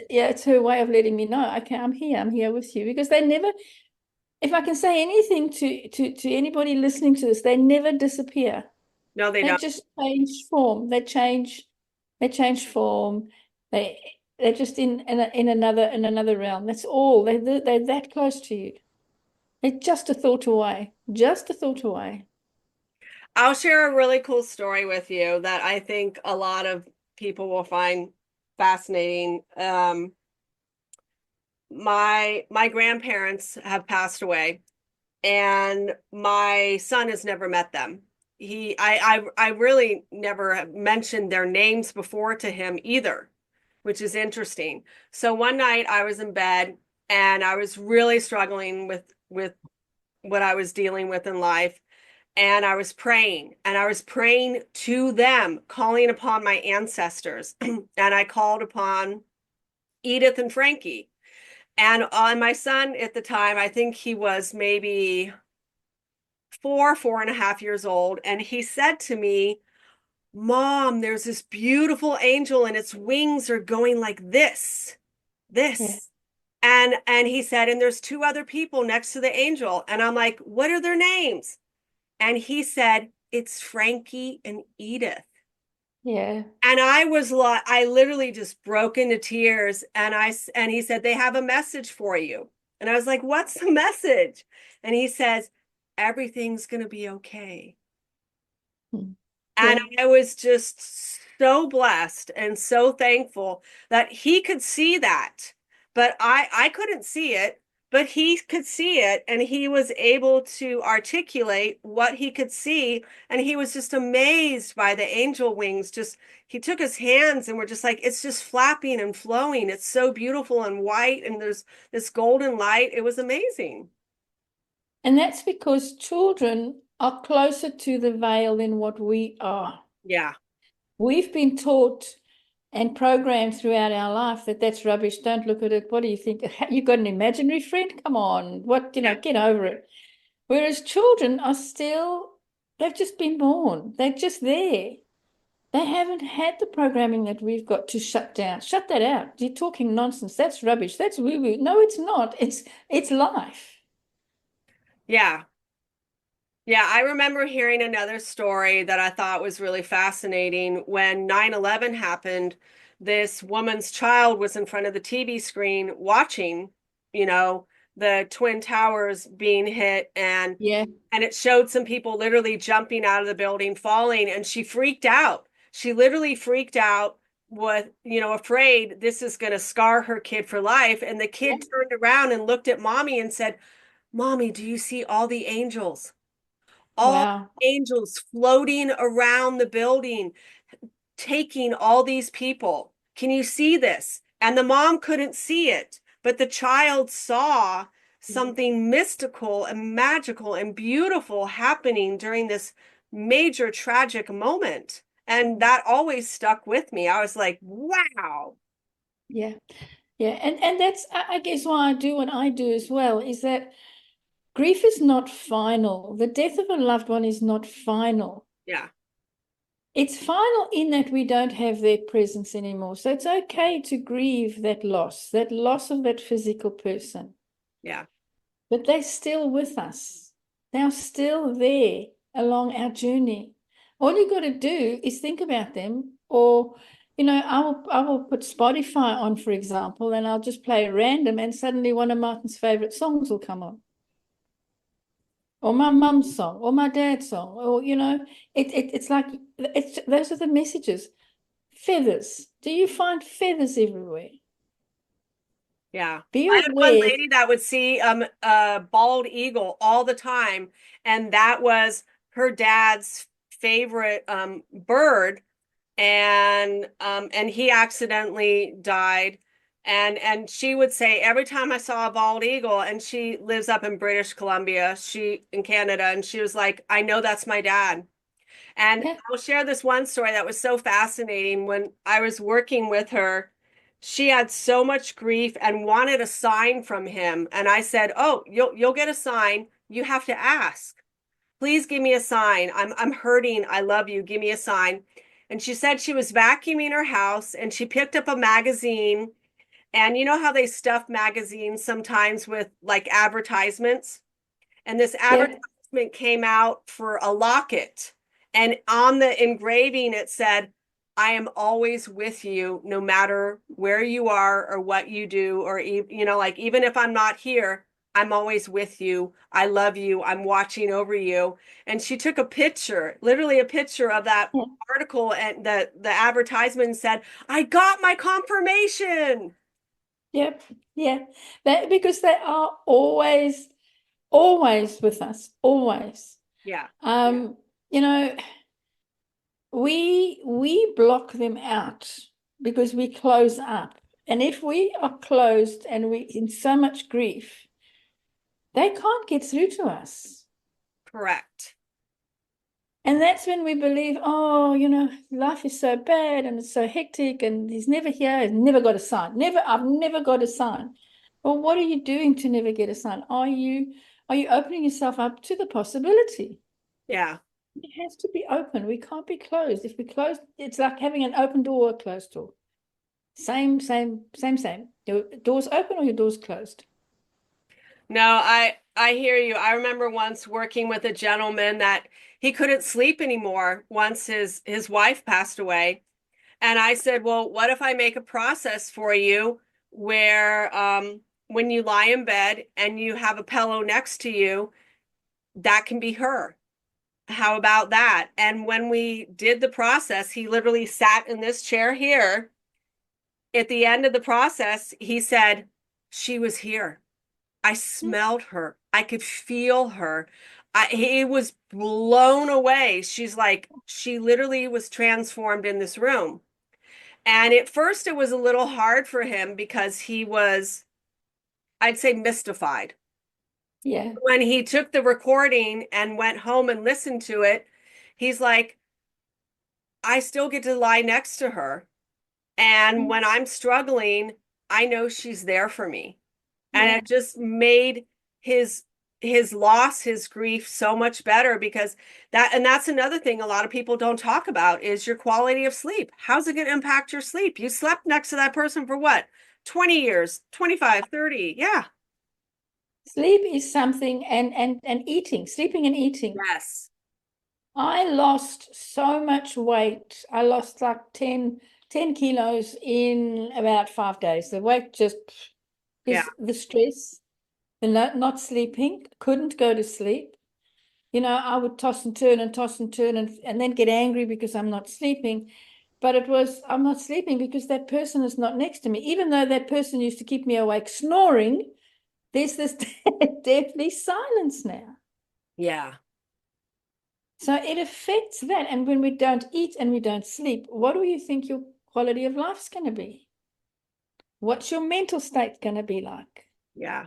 Yeah, it's her way of letting me know, okay, I'm here with you. Because they never, if I can say anything to anybody listening to this, they never disappear. No, they They don't. just change form. They change form. They they're just in another realm. That's all. They're that close to you. They're just a thought away. Just a thought away. I'll share a really cool story with you that I think a lot of people will find fascinating. My grandparents have passed away, and my son has never met them. I really never mentioned their names before to him either, which is interesting. So one night I was in bed and I was really struggling with what I was dealing with in life. And I was praying to them, calling upon my ancestors. And I called upon Edith and Frankie. And on my son at the time, I think he was maybe 4.5 years old. And he said to me, Mom, there's this beautiful angel and its wings are going like Yeah, this. And he said, and there's two other people next to the angel. And I'm like, what are their names? And he said, it's Frankie and Edith. yeah, And I was like, I literally just broke into tears. And he said, they have a message for you. And I was like, what's the message? And he says, everything's going to be okay. mm, And yeah. I was just so blessed and so thankful that he could see that. But I couldn't see it, but he could see it and he was able to articulate what he could see. And he was just amazed by the angel wings. Just he took his hands and we're just like, it's just flapping and flowing. It's so beautiful and white, and there's this golden light. It was amazing. And that's because children are closer to the veil than what we are. Yeah. We've been taught and programmed throughout our life that that's rubbish. Don't look at it. What do you think? You got an imaginary friend? Come on. What, Yeah. get over it. Whereas children are still, they've just been born. They're just there. They haven't had the programming that we've got to shut down. Shut that out. You're talking nonsense. That's rubbish. That's woo-woo. No, it's not. It's life. Yeah. Yeah, I remember hearing another story that I thought was really fascinating. When 9/11 happened, this woman's child was in front of the TV screen watching, you know, the Twin Towers being hit, Yeah. and it showed some people literally jumping out of the building, falling, and she freaked out. She literally freaked out with, afraid this is going to scar her kid for life. And the Yeah. kid turned around and looked at mommy and said, "Mommy, do you see all the angels? All Wow. the angels floating around the building, taking all these people. Can you see this?" And the mom couldn't see it, but the child saw something mystical and magical and beautiful happening during this major tragic moment. And that always stuck with me. I was like, wow. Yeah. Yeah. And that's, I guess, why I do what I do as well, is that grief is not final. The death of a loved one is not final. Yeah, It's final in that we don't have their presence anymore. So it's okay to grieve that loss of that physical person. yeah, But they're still with us. They're still there along our journey. All you got to do is think about them, or I will put Spotify on, for example, and I'll just play random, and suddenly one of Martin's favorite songs will come on, or my mum's song, or my dad's song, or it's like those are the messages. Feathers. Do you find feathers everywhere? yeah. Be I had one aware. lady that would see a bald eagle all the time, and that was her dad's favorite bird, and he accidentally died. And she would say every time I saw a bald eagle, and she lives up in British Columbia, she in Canada, and she was like, I know that's my dad. And Yeah, I'll share this one story that was so fascinating. When I was working with her, she had so much grief and wanted a sign from him. And I said, "Oh, you'll get a sign. You have to ask. Please give me a sign. I'm hurting. I love you. Give me a sign." And she said she was vacuuming her house and she picked up a magazine. And you know how they stuff magazines sometimes with like advertisements? And this yeah, advertisement came out for a locket. And on the engraving, it said, "I am always with you, no matter where you are or what you do, or, like even if I'm not here, I'm always with you. I love you. I'm watching over you." And she took a picture, literally a picture of that yeah. article, and the advertisement said, "I got my confirmation." Yep, yeah. Because they are always with us, always. Yeah, Um, you know, we block them out because we close up. And if we are closed and we in so much grief, they can't get through to us. correct. And that's when we believe, oh, life is so bad and it's so hectic and he's never here, he's never got a sign. I've never got a sign. Well, what are you doing to never get a sign? Are you opening yourself up to the possibility? Yeah. It has to be open. We can't be closed. If we close, it's like having an open door or a closed door. Same, same, same, same. Your door's open or your door's closed. No, I hear you. I remember once working with a gentleman that he couldn't sleep anymore once his wife passed away. And I said, "Well, what if I make a process for you where when you lie in bed and you have a pillow next to you, that can be her. How about that?" And when we did the process, he literally sat in this chair here. At the end of the process, he said, "She was here. I smelled her. I could feel her." He was blown away. She's like, she literally was transformed in this room. And at first, it was a little hard for him because he was, I'd say, mystified. Yeah. When he took the recording and went home and listened to it, he's like, I still get to lie next to her. And Mm. when I'm struggling, I know she's there for me. And Yeah. it just made his his loss, his grief so much better because that's another thing a lot of people don't talk about is your quality of sleep. How's it going to impact your sleep? You slept next to that person for what? 20 years, 25, 30. Yeah. Sleep is something, and eating, sleeping and eating. Yes. I lost so much weight. I lost like 10 kilos in about 5 days. The weight just, Yeah. because the stress, the not sleeping, couldn't go to sleep. I would toss and turn and toss and turn and then get angry because I'm not sleeping. But I'm not sleeping because that person is not next to me. Even though that person used to keep me awake snoring, there's this deathly silence now. Yeah. So it affects that. And when we don't eat and we don't sleep, what do you think your quality of life's going to be? What's your mental state going to be like? Yeah.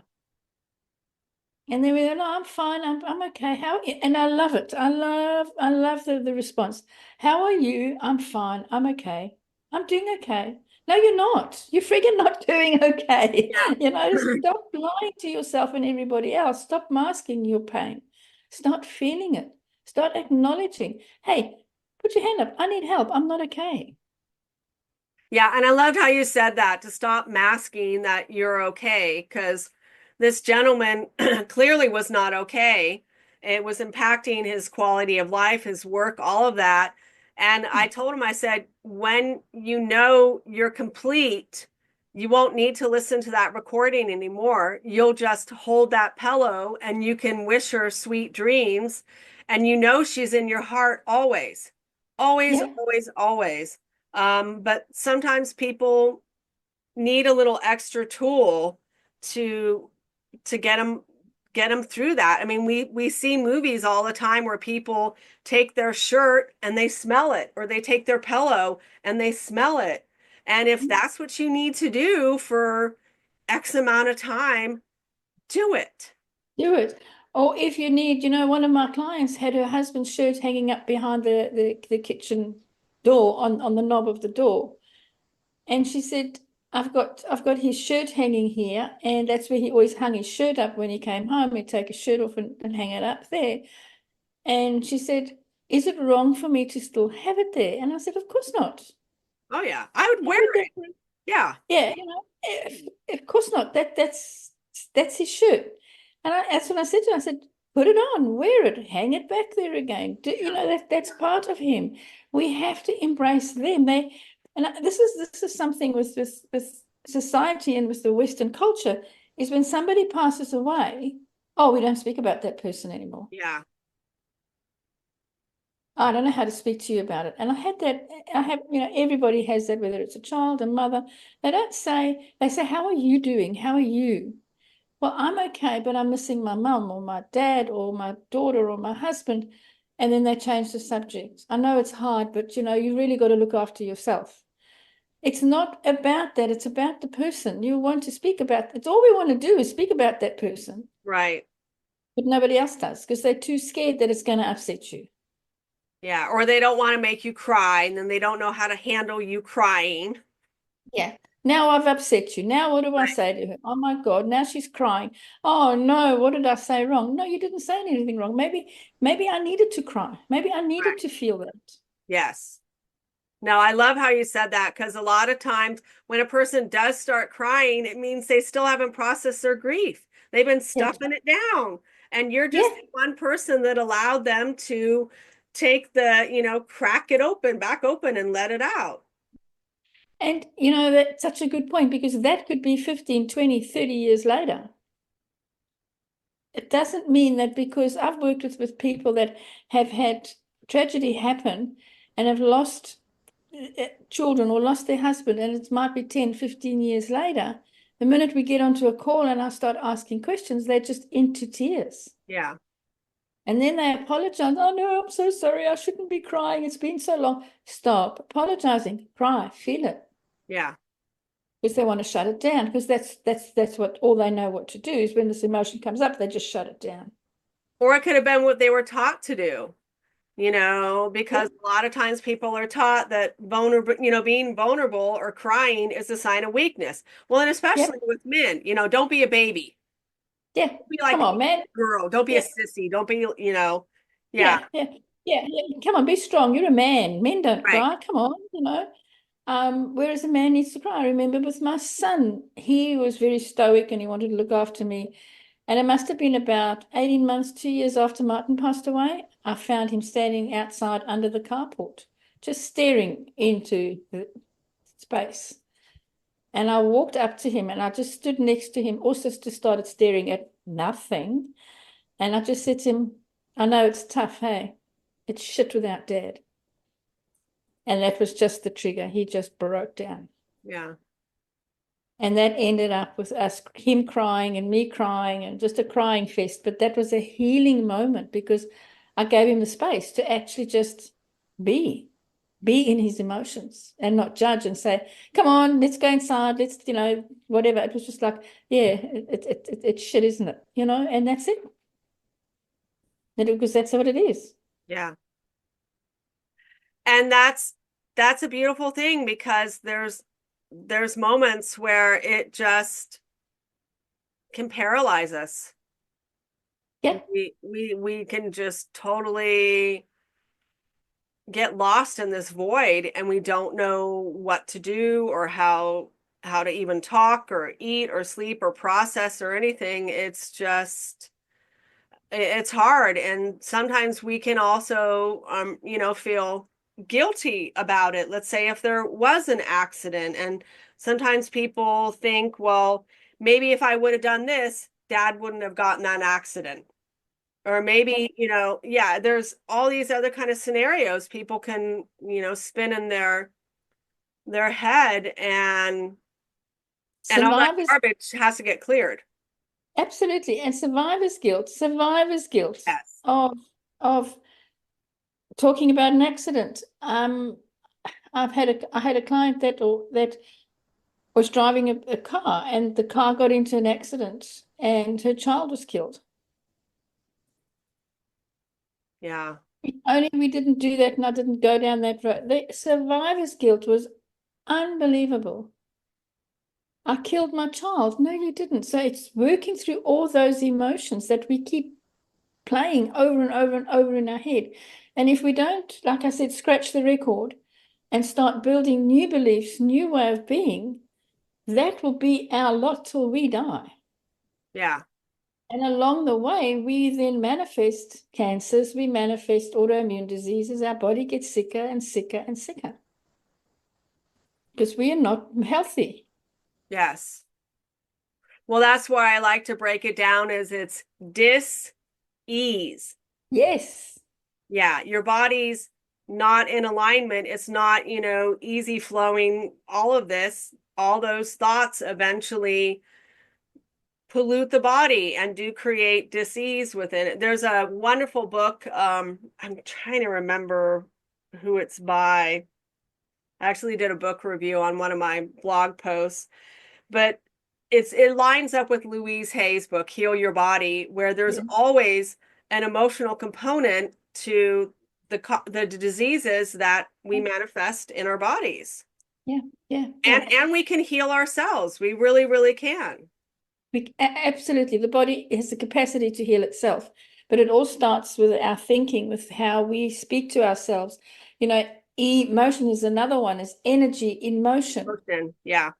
And then we go, no, I'm fine. I'm okay. How? And I love it. I love the response. How are you? I'm fine. I'm okay. I'm doing okay. No, you're not. You're friggin' not doing okay. Yeah. Stop lying to yourself and everybody else. Stop masking your pain. Start feeling it. Start acknowledging. Hey, put your hand up. I need help. I'm not okay. Yeah, and I loved how you said that to stop masking that you're okay, because this gentleman clearly was not okay. It was impacting his quality of life, his work, all of that. And I told him, I said, when you know you're complete, you won't need to listen to that recording anymore. You'll just hold that pillow and you can wish her sweet dreams. And you know she's in your heart always, always, Yeah. always, always. But sometimes people need a little extra tool to to get them through that. I mean, we see movies all the time where people take their shirt and they smell it, or they take their pillow and they smell it. And if that's what you need to do for X amount of time, do it. Do it. Or if you need, one of my clients had her husband's shirt hanging up behind the kitchen door on the knob of the door. And she said, I've got his shirt hanging here, and that's where he always hung his shirt up when he came home. He'd take his shirt off and hang it up there. And she said, is it wrong for me to still have it there? And I said, of course not. Oh yeah, I would wear Have it it. there. Yeah, Yeah, of course not. That's his shirt. And that's what I said to her. I said, put it on, wear it, hang it back there again. yeah, That's part of him. We have to embrace them. This is something with society and with the Western culture is when somebody passes away, oh, we don't speak about that person anymore. yeah. I don't know how to speak to you about it. And I have, everybody has that, whether it's a child, a mother. They say, how are you doing? How are you? Well, I'm okay, but I'm missing my mum or my dad or my daughter or my husband. And then they change the subject. I know it's hard, but you really got to look after yourself. It's not about that. It's about the person you want to speak about. It's all we want to do is speak about that person, Right. but nobody else does because they're too scared that it's going to upset you. Yeah, or they don't want to make you cry, and then they don't know how to handle you crying. Yeah. Now I've upset you. Now what do I Right. say to her? Oh my God, now she's crying. Oh no, what did I say wrong? No, you didn't say anything wrong. Maybe I needed to cry. Maybe I needed Right. to feel that. Yes. No, I love how you said that because a lot of times when a person does start crying, it means they still haven't processed their grief. They've been Yeah. stuffing it down. And you're Yeah. just the one person that allowed them to take crack it open, back open and let it out. And that's such a good point because that could be 15, 20, 30 years later. It doesn't mean that because I've worked with people that have had tragedy happen and have lost children or lost their husband, and it might be 10, 15 years later. The minute we get onto a call and I start asking questions, they're just into tears. Yeah. And then they apologize. Oh no, I'm so sorry. I shouldn't be crying. It's been so long. Stop apologizing. Cry. Feel it. Yeah. Because they want to shut it down. Because that's what all they know what to do is when this emotion comes up, they just shut it down. Or it could have been what they were taught to do. Yeah, because a lot of times people are taught that vulnerable, being vulnerable or crying is a sign of weakness. Well, and yeah, especially with men, don't be a baby. yeah. Don't be like Come a on, man. girl. Don't be a Yeah, sissy. Don't be, yeah, yeah, yeah, yeah. Come on, be strong. You're a man. Men don't right. cry. Come on. Whereas a man needs to cry. I remember with my son, he was very stoic and he wanted to look after me. And it must have been about 18 months, 2 years after Martin passed away. I found him standing outside under the carport, just staring into the space. And I walked up to him and I just stood next to him, also just started staring at nothing. And I just said to him, I know it's tough, hey? It's shit without dad. And that was just the trigger. He just broke down. Yeah, And that ended up with him crying and me crying and just a crying fest. But that was a healing moment because I gave him the space to actually just be, be in his emotions and not judge and say, come on, let's go inside, let's, whatever. It was just like, yeah, it's shit, isn't it? And that's it. Because that's what it is. yeah. And that's a beautiful thing because there's moments where it just can paralyze us. Yeah. We can just totally get lost in this void and we don't know what to do or how to even talk or eat or sleep or process or anything. It's hard, and sometimes we can also feel guilty about it. Let's say if there was an accident, and sometimes people think, well, maybe if I would have done this, dad wouldn't have gotten that accident. Or Yeah. maybe, yeah, there's all these other kind of scenarios people can, spin in their head, and all that Survivors, garbage has to get cleared. absolutely. And survivor's guilt Yes. of talking about an accident. I had a client that was driving a car and the car got into an accident and her child was killed. Yeah. Only we didn't do that and I didn't go down that road. The survivor's guilt was unbelievable. I killed my child. No, you didn't. So it's working through all those emotions that we keep playing over and over and over in our head. And if we don't, like I said, scratch the record and start building new beliefs, new way of being, that will be our lot till we die. Yeah. And along the way, we then manifest cancers, we manifest autoimmune diseases. Our body gets sicker and sicker and sicker because we are not healthy. Yes. Well, that's why I like to break it down as it's dis-ease. Yes. Yeah, your body's not in alignment. It's not, easy flowing. All of this, all those thoughts eventually pollute the body and do create disease within it. There's a wonderful book. I'm trying to remember who it's by. I actually did a book review on one of my blog posts, but it lines up with Louise Hay's book, Heal Your Body, where there's Yeah. always an emotional component to the diseases that we manifest in our bodies. Yeah. Yeah. Yeah. And we can heal ourselves. We really, really can. Absolutely. The body has the capacity to heal itself, but it all starts with our thinking, with how we speak to ourselves. You know, emotion is another one, is energy in motion. Person. Yeah,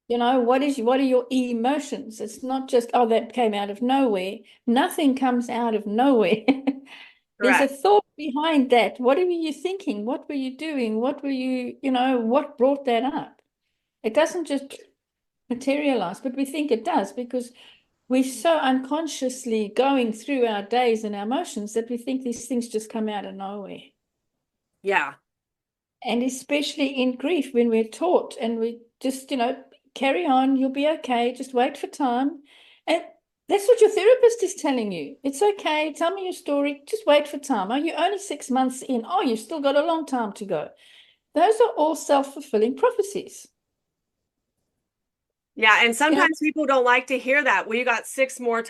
What are your emotions? It's not just, oh, that came out of nowhere. Nothing comes out of nowhere. There's a correct. thought behind that. What were you thinking? What were you doing? What brought that up? It doesn't just materialize, but we think it does because we're so unconsciously going through our days and our emotions that we think these things just come out of nowhere. Yeah, And especially in grief, when we're taught and we just, carry on, you'll be okay, just wait for time. And that's what your therapist is telling you. It's okay, tell me your story, just wait for time. Are you only 6 months in? Oh, you've still got a long time to go. Those are all self-fulfilling prophecies. Yeah, and You know, sometimes people don't like to hear that. Well, you got 6 more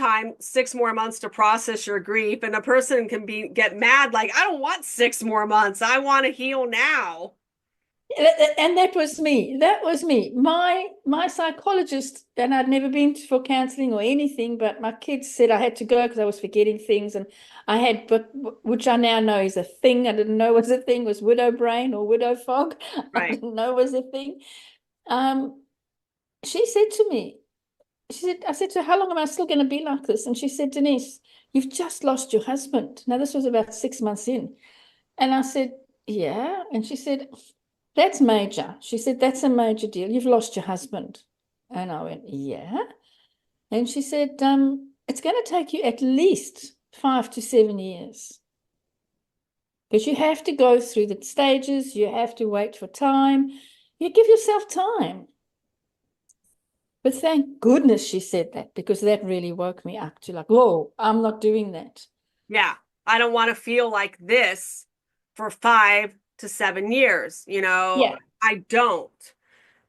months to process your grief, and a person can get mad, like, I don't want 6 more months. I want to heal now. and that was me. That was me. My psychologist, and I'd never been for counseling or anything, but my kids said I had to go because I was forgetting things, and I had, but which I now know is a thing. I didn't know was a thing, was widow brain or widow fog. I Right. didn't know was a thing. Um, she said to me, she said, I said to her, how long am I still going to be like this? And she said, Denise, you've just lost your husband. Now, this was about 6 months in. And I said, yeah. And she said, that's major. She said, that's a major deal. You've lost your husband. And I went, yeah. And she said, it's going to take you at least 5 to 7 years because you have to go through the stages. You have to wait for time. You give yourself time. But thank goodness she said that because that really woke me up to like, whoa, I'm not doing that. Yeah. I don't want to feel like this for 5 to 7 years. Yeah, I don't.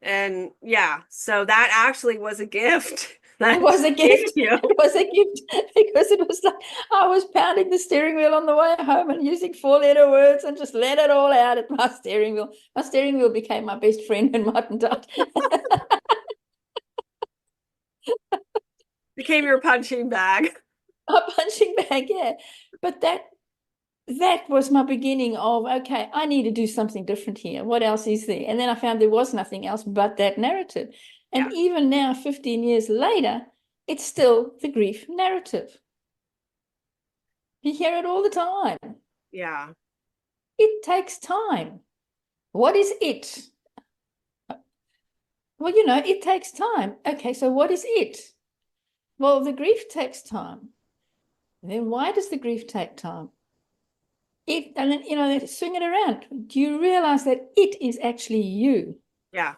And yeah, so that actually was a gift it that was a she gift. gave you. It was a gift because it was like I was pounding the steering wheel on the way home and using 4-letter words and just let it all out at my steering wheel. My steering wheel became my best friend when Martin died. Became your punching bag. A punching bag, yeah. But that was my beginning of okay, I need to do something different here. What else is there? And then I found there was nothing else but that narrative. Yeah. And even now, 15 years later, it's still the grief narrative. You hear it all the time. Yeah. It takes time. What is it? Well, it takes time. Okay, so what is it? Well, the grief takes time. Then why does the grief take time? And then, they swing it around. Do you realize that it is actually you? Yeah.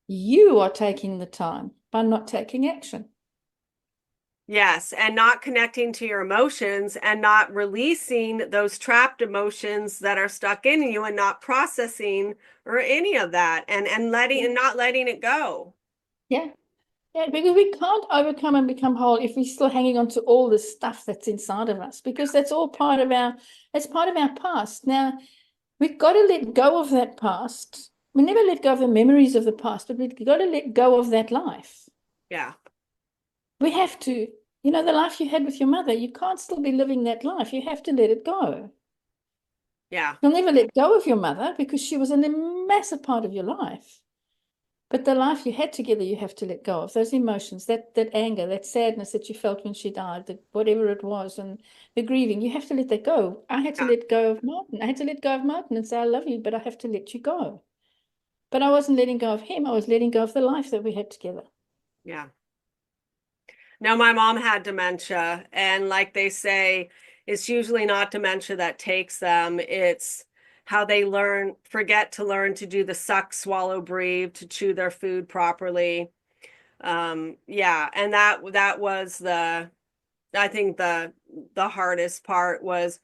You are taking the time by not taking action. Yes, and not connecting to your emotions and not releasing those trapped emotions that are stuck in you and not processing or any of that and letting Yeah. and not letting it go. Yeah. Yeah, because we can't overcome and become whole if we're still hanging on to all the stuff that's inside of us, because that's all that's part of our past. Now, we've got to let go of that past. We never let go of the memories of the past, but we've got to let go of that life. Yeah. We have to, the life you had with your mother, you can't still be living that life. You have to let it go. Yeah. You'll never let go of your mother because she was a massive part of your life. But the life you had together, you have to let go of those emotions, that anger, that sadness that you felt when she died, that whatever it was, and the grieving. You have to let that go. I had to Yeah. let go of Martin. I had to let go of Martin and say, I love you, but I have to let you go. But I wasn't letting go of him. I was letting go of the life that we had together. Yeah. No, my mom had dementia, and like they say, it's usually not dementia that takes them. It's how they forget to learn to do the suck, swallow, breathe, to chew their food properly. Yeah, and that was I think the hardest part was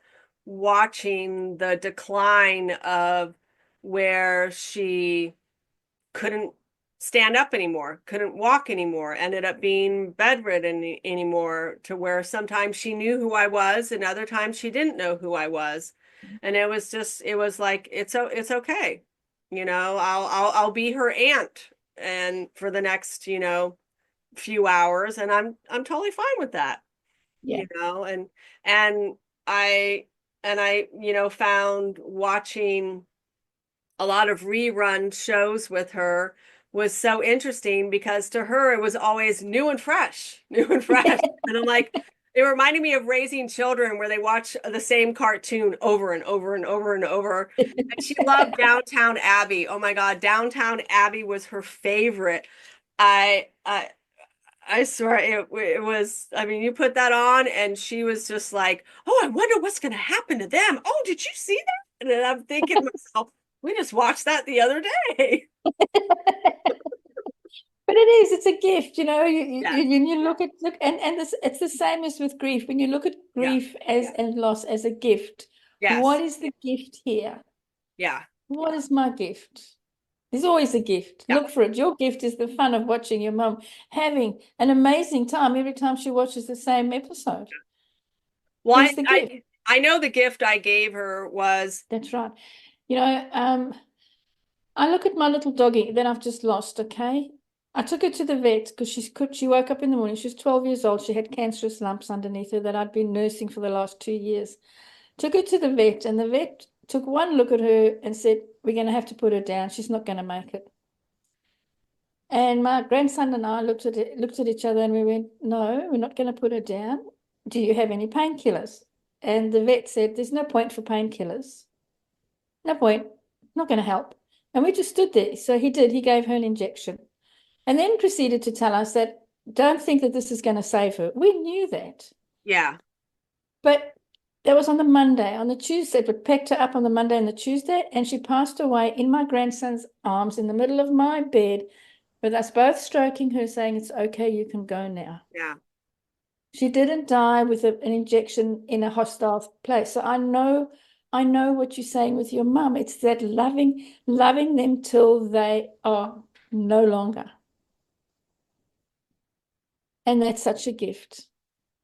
watching the decline of where she couldn't stand up anymore, couldn't walk anymore, ended up being bedridden anymore, to where sometimes she knew who I was and other times she didn't know who I was. And it was like it's okay. I'll be her aunt and for the next, few hours, and I'm totally fine with that. Yeah. And and I I found watching a lot of rerun shows with her was so interesting, because to her it was always new and fresh, new and fresh. And I'm like, it reminded me of raising children where they watch the same cartoon over and over and over and over. And she loved Downtown Abbey. Oh my God, Downtown Abbey was her favorite. I I I swear it was, I mean, you put that on and she was just like, oh, I wonder what's going to happen to them. Oh, did you see that? And I'm thinking to myself, we just watched that the other day. But it is, it's a gift, Yes, you look, and this, it's the same as with grief. When you look at yeah, grief and loss as a gift, what yes, is the gift here? yeah, What is my gift? There's always a gift. Yeah. Look for it. Your gift is the fun of watching your mum having an amazing time every time she watches the same episode. Well, There's the gift. I know the gift I gave her was, That's right. You know, I look at my little doggie that I've just lost, okay? I took her to the vet because she woke up in the morning. She was 12 years old. She had cancerous lumps underneath her that I'd been nursing for the last 2 years. Took her to the vet, and the vet took one look at her and said, "We're going to have to put her down. She's not going to make it." And my grandson and I looked at each other and we went, "No, we're not going to put her down. Do you have any painkillers?" And the vet said, "There's no point for painkillers. No point. Not going to help." And we just stood there. So he did. He gave her an injection and then proceeded to tell us that don't think that this is going to save her. We knew that. yeah, But that was on the Monday. On the Tuesday, we picked her up on the Monday and the Tuesday, and she passed away in my grandson's arms in the middle of my bed with us both stroking her, saying, "It's okay, you can go now." yeah, She didn't die with an injection in a hostile place. So I know what you're saying with your mum. It's that loving them till they are no longer. And that's such a gift.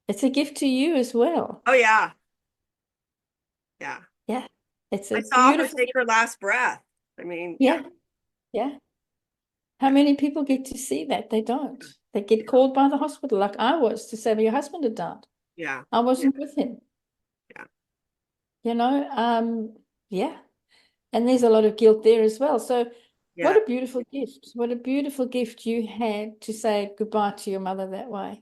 It's a gift to you as well. oh yeah, yeah. Yeah. It's I a saw her beautiful, take her last breath. I mean, yeah, yeah, yeah. How yeah, many people get to see that? They don't. They get called by the hospital, like I was, to say, "Well, your husband had died." yeah, I yeah, wasn't with him, yeah, you know. Yeah. And there's a lot of guilt there as well. So what yeah. a beautiful gift. What a beautiful gift you had to say goodbye to your mother that way.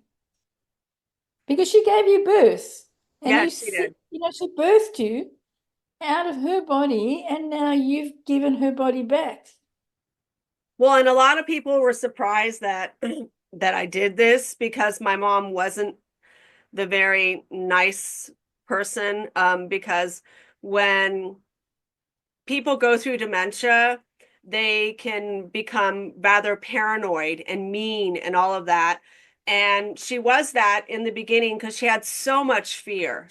Because she gave you birth. And Yeah, you she sit, did. she birthed you out of her body, and now you've given her body back. Well, and a lot of people were surprised that that I did this because my mom wasn't the very nice person. Because when people go through dementia, they can become rather paranoid and mean and all of that. And she was that in the beginning because she had so much fear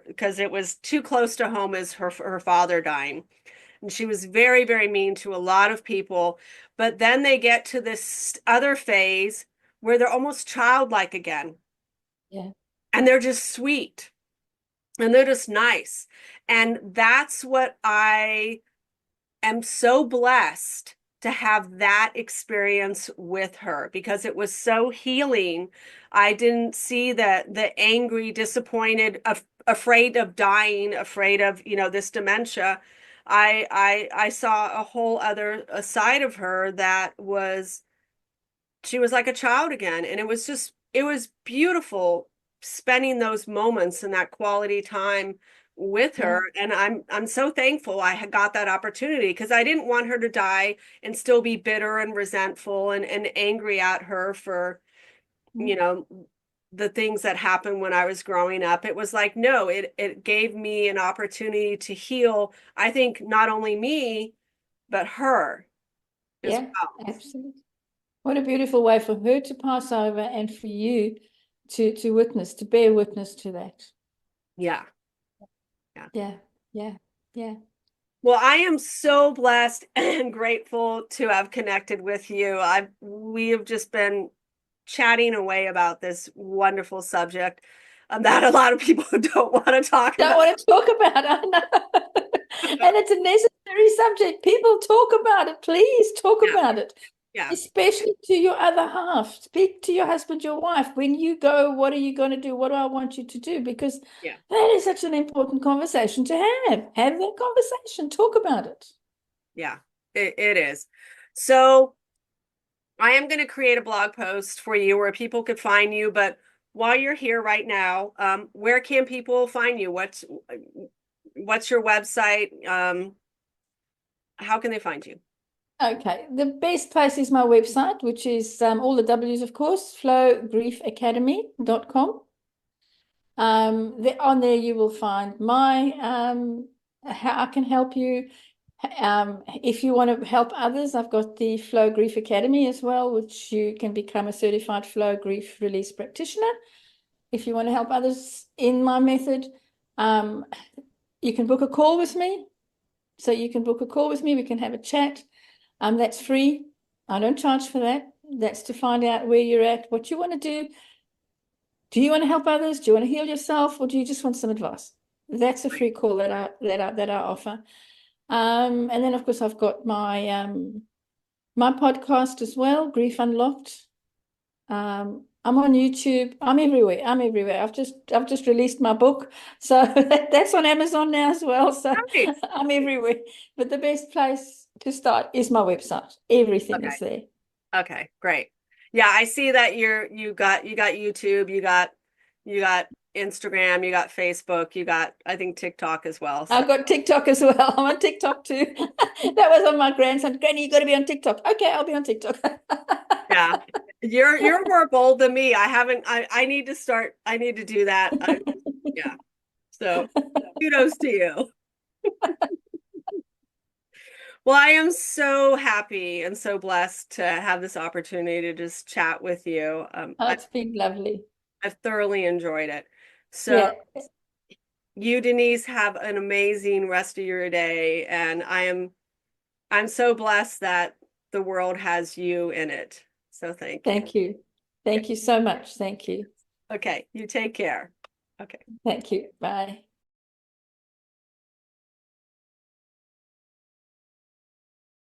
because it was too close to home as her father dying. And she was very, very mean to a lot of people. But then they get to this other phase where they're almost childlike again. Yeah. And they're just sweet and they're just nice. And that's what I am so blessed to have that experience with her because it was so healing. I didn't see the angry, disappointed, afraid of dying, afraid of, this dementia. I saw a whole other a side of her that was she was like a child again, and it was beautiful spending those moments and that quality time with Yeah. her. And I'm so thankful I had got that opportunity because I didn't want her to die and still be bitter and resentful and angry at her for Mm. you know the things that happened when I was growing up. It was like, no, it gave me an opportunity to heal, I think, not only me but her as Yeah, well. absolutely. What a beautiful way for her to pass over and for you to witness, to bear witness to that. Yeah, yeah. Yeah, yeah, yeah. Well, I am so blessed and grateful to have connected with you. We have just been chatting away about this wonderful subject that a lot of people don't want to talk Don't about. want to talk about it. I know. And it's a necessary subject. People talk about it. Please talk Yeah, about it, yeah, especially to your other half. Speak to your husband, your wife. When you go, what are you going to do? What do I want you to do? Because yeah, that is such an important conversation to have. Have that conversation. Talk about it. yeah. It is. So I am going to create a blog post for you where people could find you. But while you're here right now, where can people find you? What's your website? How can they find you? Okay, the best place is my website, which is all the W's, of course, flowgriefacademy.com. On there you will find my how I can help you. If you want to help others, I've got the Flow Grief Academy as well, which you can become a certified flow grief release practitioner. If you want to help others in my method, you can book a call with me. So you can book a call with me. We can have a chat. That's free. I don't charge for that. That's to find out where you're at, what you want to do. Do you want to help others? Do you want to heal yourself, or do you just want some advice? That's a free call that I offer. And then of course I've got my podcast as well, Grief Unlocked. I'm on YouTube. I'm everywhere. I've just released my book, so that's on Amazon now as well. So Nice. I'm everywhere. But the best place to start is my website. Everything Okay. is there. Okay, great. Yeah, I see that you got YouTube, you got Instagram, you got Facebook, you got I think TikTok as well. So I've got TikTok as well. I'm on TikTok too. That was on my grandson. Granny, you got to be on TikTok. Okay, I'll be on TikTok. yeah. You're more bold than me. I need to start, I need to do that. Yeah. So kudos to you. Well, I am so happy and so blessed to have this opportunity to just chat with you. Oh, it's been lovely. I've thoroughly enjoyed it. So Yeah. you, Denise, have an amazing rest of your day, and I'm so blessed that the world has you in it. So thank you. Thank you. Thank you so much. Thank you. Okay, you take care. Okay. Thank you. Bye.